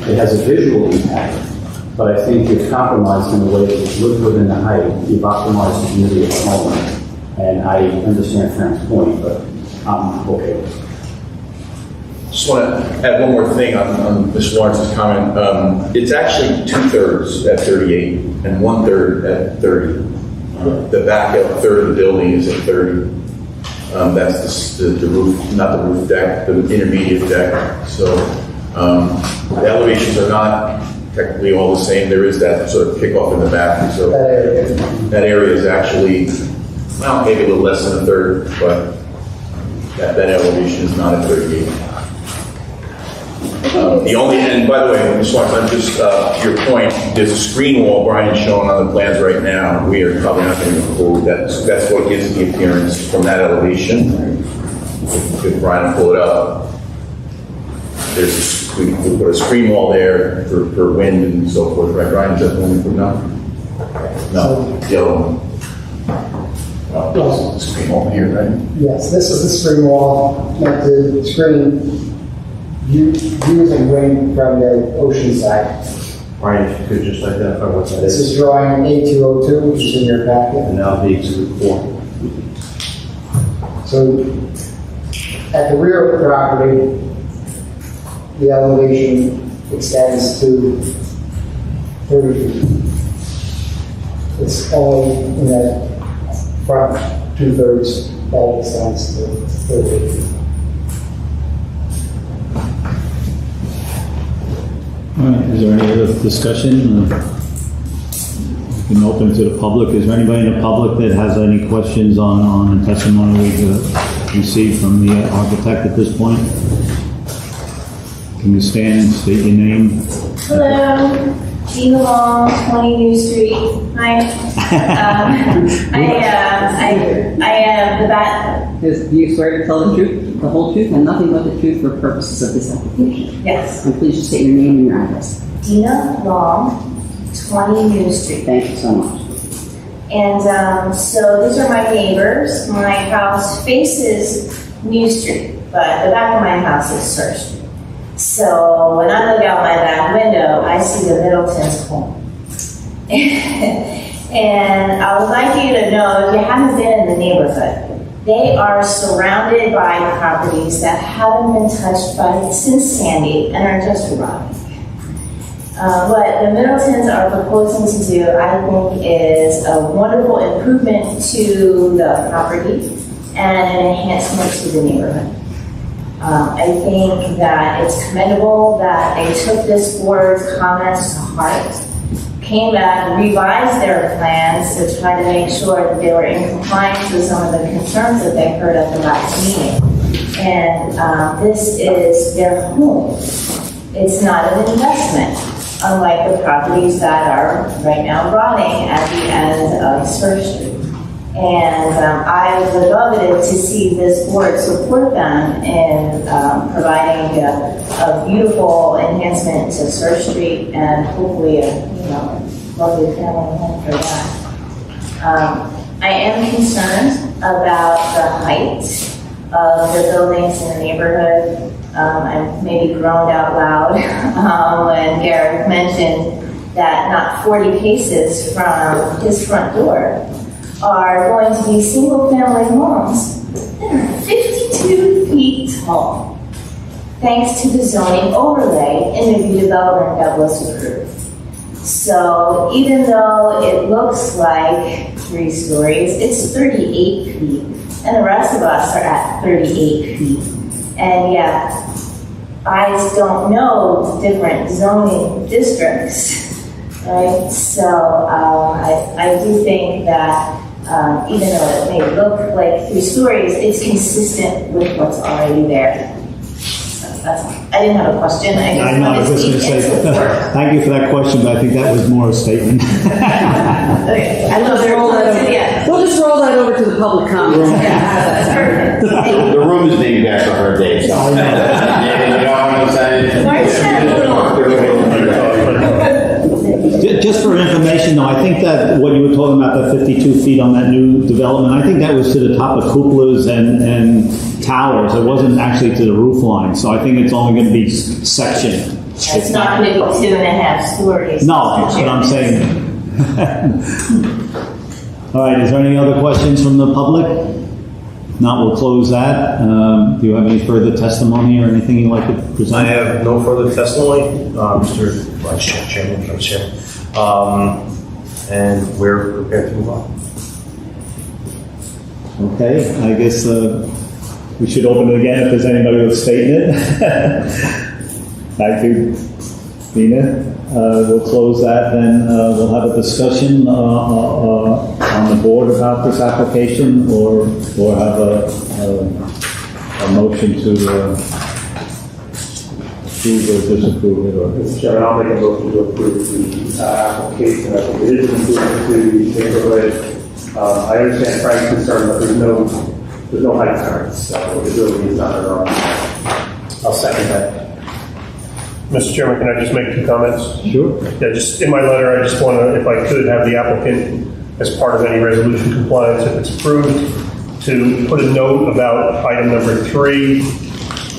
It has a visual impact, but I think you've compromised in a way that you live within the height. You've optimized the beauty of the home, and I understand Frank's point, but I'm okay with it. Just want to add one more thing on Mr. Lawrence's comment. It's actually 2/3 at 38 and 1/3 at 30. The back third of the building is at 30. That's the roof, not the roof deck, the intermediate deck. So the elevations are not technically all the same. There is that sort of kickoff in the back. So that area is actually, well, maybe a little less than 1/3, but that elevation is not at 38. The only, and by the way, Ms. Swanson, just to your point, there's a screen wall Brian's showing on the plans right now. We are probably not going to include that. That's what gives the appearance from that elevation. If Brian will pull it up, we put a screen wall there for wind and so forth, right, Brian? Is that the one we put up? No, yellow one. Oh, this is the screen wall here, right? Yes, this is the screen wall meant to screen views and wind from the ocean side. Brian, if you could just identify what that This is. is drawing A202, which is in your packet. And now the exhibit 4. So at the rear of the property, the elevation extends to 30 feet. It's only in the front 2/3 that extends to 30 feet. All right, is there any other discussion? been open to the public. Is there anybody in the public that has any questions on the testimony we've received from the architect at this point? Can you stand and state your name? Hello, Gina Long, 20 New Street. Hi. I am the bat. Do you swear to tell the truth, the whole truth, and nothing but the truth for purposes of this application? Yes. And please just state your name and your address. Dina Long, 20 New Street. Thank you so much. And so these are my neighbors. My house faces New Street, but the back of my house is Church Street. So when I look out my back window, I see the Middleton's home. And I would like you to know, if you haven't been in the neighborhood, they are surrounded by properties that haven't been touched by since Sandy and are just rotting. What the Middletons are proposing to do, I think, is a wonderful improvement to the property and an enhancement to the neighborhood. I think that it's commendable that they took this board's comments to heart, came back, revised their plans to try to make sure that they were in compliance with some of the concerns that they heard at the last meeting. And this is their home. It's not an investment, unlike the properties that are right now rotting at the end of Church Street. And I would love it to see this board support them in providing a beautiful enhancement to Church Street and hopefully a lovely family home for that. I am concerned about the height of the buildings in the neighborhood. I maybe groaned out loud when Garrett mentioned that not 40 paces from his front door are going to be single-family homes that are 52 feet tall, thanks to the zoning overlay in the redevelopment that was approved. So even though it looks like 3 stories, it's 38 feet, and the rest of us are at 38 feet. And yet, eyes don't know different zoning districts, right? So I do think that even though it may look like 3 stories, it's consistent with what's already there. So I didn't have a question. I was just going to say, thank you for that question, but I think that was more a statement. Okay. We'll just roll that over to the public comments. Perfect. The room is named after her, Dave, so. You know what I'm saying? Why is that a little- Just for information, though, I think that what you were talking about, the 52 feet on that new development, I think that was to the top of cupolas and towers. It wasn't actually to the roof line, so I think it's only going to be sectioned. It's not going to be 2.5 stories. No, that's what I'm saying. All right, is there any other questions from the public? Not, we'll close that. Do you have any further testimony or anything you'd like to present? I have no further testimony, Mr. Vice Chair, Chairman, Vice Chair. And we're prepared to move on. Okay, I guess we should open it again if there's anybody who's stating it. Thank you, Dina. We'll close that, then we'll have a discussion on the board about this application, or have a motion to approve or disapprove it. Or Mr. Chairman, I'll make a motion to approve the application. I think it is an improvement to the neighborhood. I understand Frank's concern, but there's no height variance, so it really is not at all. I'll second that. Mr. Chairman, can I just make 2 comments? Sure. Yeah, just in my letter, I just want to, if I could, have the applicant, as part of any resolution compliance, if it's approved, to put a note about item number 3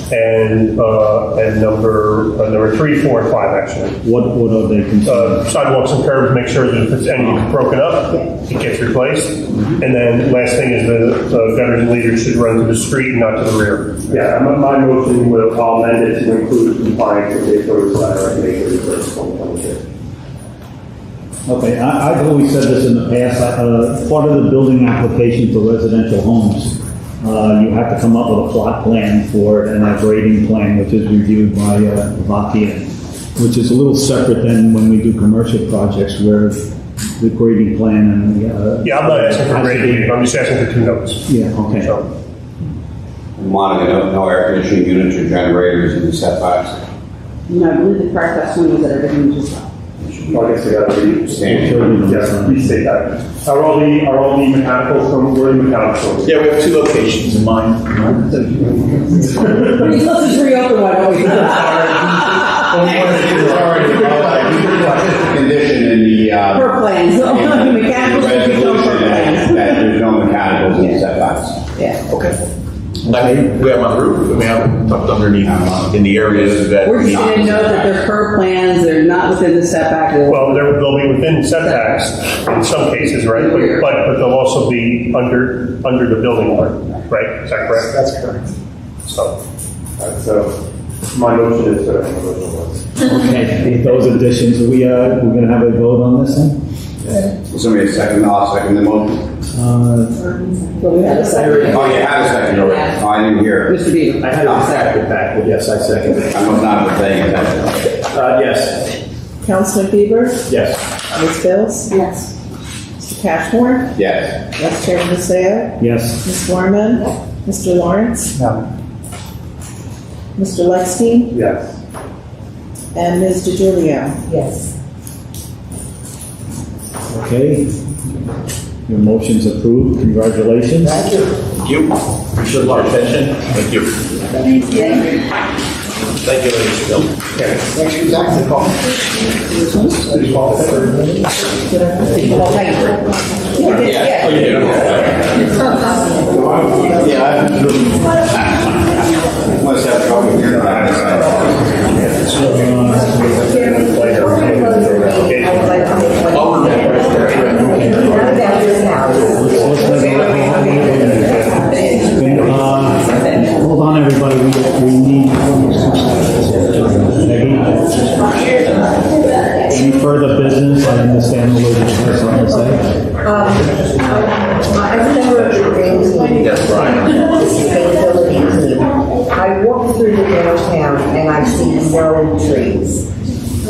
and number 3, 4, and 5, actually. What are they concerned? Sidewalks and curbs, make sure that if it's any broken up, it gets replaced. And then last thing is the gutters and leaders should run to the street and not to the rear. Yeah, my motion will, I'll amend it to include compliance with the authorities letter and make it reverse 2022. Okay, I've always said this in the past, part of the building application for residential homes, you have to come up with a plot plan for it and a grading plan, which is reviewed by Vakian, which is a little separate than when we do commercial projects where the grading plan and the. Yeah, I'm not asking for has to be- grading, I'm just asking for 2 notes. Yeah, okay. So, Wanting no air conditioning units or generators in the setbacks. No, I believe the correct testimony was that everything was just. I guess I gotta read. Standard. Yeah, restate that. Are all the mechanicals from, where are the mechanicals? Yeah, we have 2 locations in mind. Let's just reopen one, don't we? Condition in the, Per plans, mechanicals should be shown per plans. that there's no mechanicals in the setbacks. Yeah. Okay. I mean, we have on the roof, we have tucked underneath in the areas that. We're just gonna note that they're per plans, they're not within the setback. Well, they'll be within setbacks in some cases, right? But they'll also be under the building line, right? Is that correct? That's correct. So, my motion is that. Okay, with those additions, we're gonna have a vote on this then? Somebody second, I'll second the motion. Well, we had a second. Oh, you had a second already. Oh, I didn't hear. Mr. Beaver. I had a second back, but yes, I second it. I was not paying attention. Yes. Councilman Bieber, Yes. Ms. Bills, Yes. Mr. Cashmore, Yes. Vice Chairman Macedo, Yes. Ms. Gorman, Mr. Lawrence, No. Mr. Lexstein, Yes. and Ms. DeJulio. Yes. Okay. Your motion's approved, congratulations. Thank you. Appreciate your attention. Thank you. Thank you, ladies and gentlemen. Thank you, Zach, for calling. Yeah. Must have trouble hearing Hold on, everybody, we need, any further business? I understand the lady has something to say. I remember the green team. Yes, Brian. The sustainability team. I walk through the downtown and I see no trees.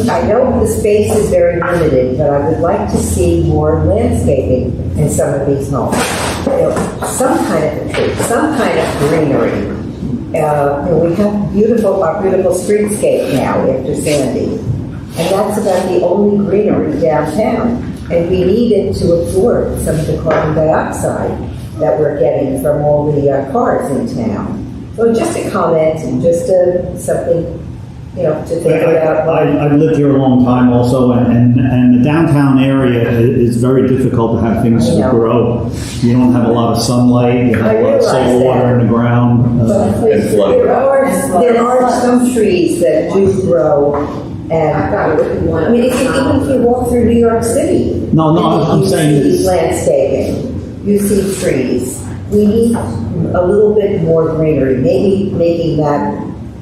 I know the space is very limited, but I would like to see more landscaping in some of these homes. You know, some kind of a tree, some kind of greenery. We have our beautiful streetscape now after Sandy. And that's about the only greenery downtown. And we need it to absorb some of the carbon dioxide that we're getting from all the cars in town. So just a comment and just something, to think about. I've lived here a long time also, and the downtown area is very difficult to have things to grow. You don't have a lot of sunlight, you have a lot of soil water in the ground. There are some trees that do grow, and I mean, even if you walk through New York City, No, I'm saying you see this. landscaping, you see trees. We need a little bit more greenery, maybe making that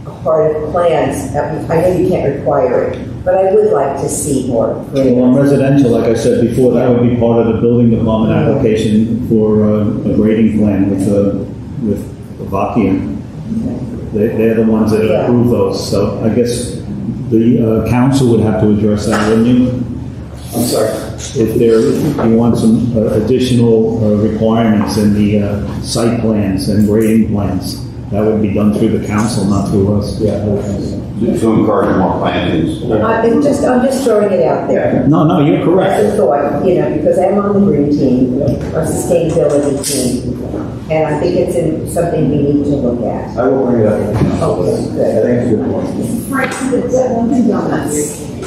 a part of plans. I know you can't require it, but I would like to see more greenery. Well, on residential, like I said before, that would be part of the building department application for a grading plan with Avakian. They're the ones that approve those, so I guess the council would have to address that, wouldn't you? I'm sorry. If you want some additional requirements in the site plans and grading plans, that would be done through the council, not through us. To encourage more plantings. I'm just throwing it out there. No, you're correct. As a thought, because I'm on the green team, our sustainability team, and I think it's something we need to look at. I will bring it up. Okay, good. I think it's a good point. Right, the Dunkin' Donuts,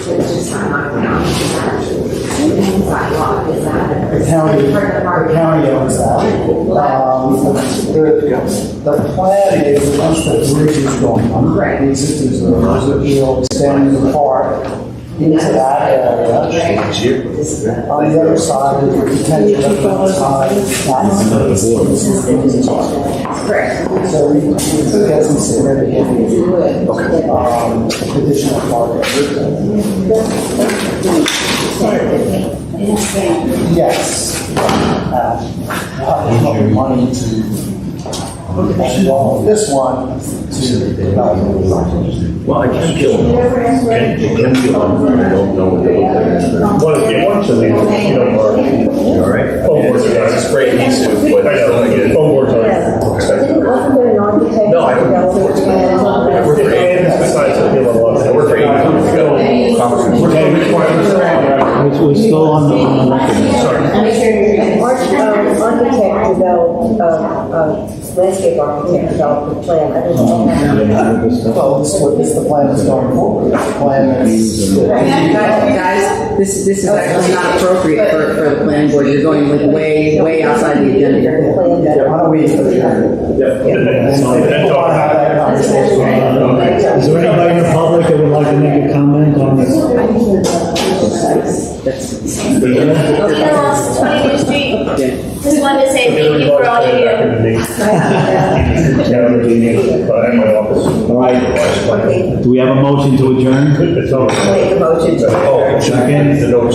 which is not sidewalk, is that? The county owns that. The plan is, once the bridge is gone, the existing bridge, you'll extend the park into that area. On the other side, the detention of the side, Correct. so we get some significant additional parking. Yes. We'll have money to involve this one to develop. Well, I can kill them. Can kill them. I don't know what they look like. Why don't so we, Mark. All right? Phone boards are nice. It's great, me too, but I know, phone boards are. Wasn't there an architect? No, I don't. development plan? I work for And AIM. besides, I feel a lot. I work for AIM. We're still on the record. Architect developed, landscape architect developed a plan. I don't know. Well, it's the plan that's going forward. It's the plan that's. Guys, this is actually not appropriate for the planning board. You're going like way outside the agenda here. Yeah, why don't we adjourn? We'll want to have that conversation. Is there anybody in the public that would like to make a comment on this? Tina Ross, 20th Street. Just wanted to say thank you for all you do. At my office. All right, do we have a motion to adjourn? It's over. Make a motion to. Oh, Second. The notes.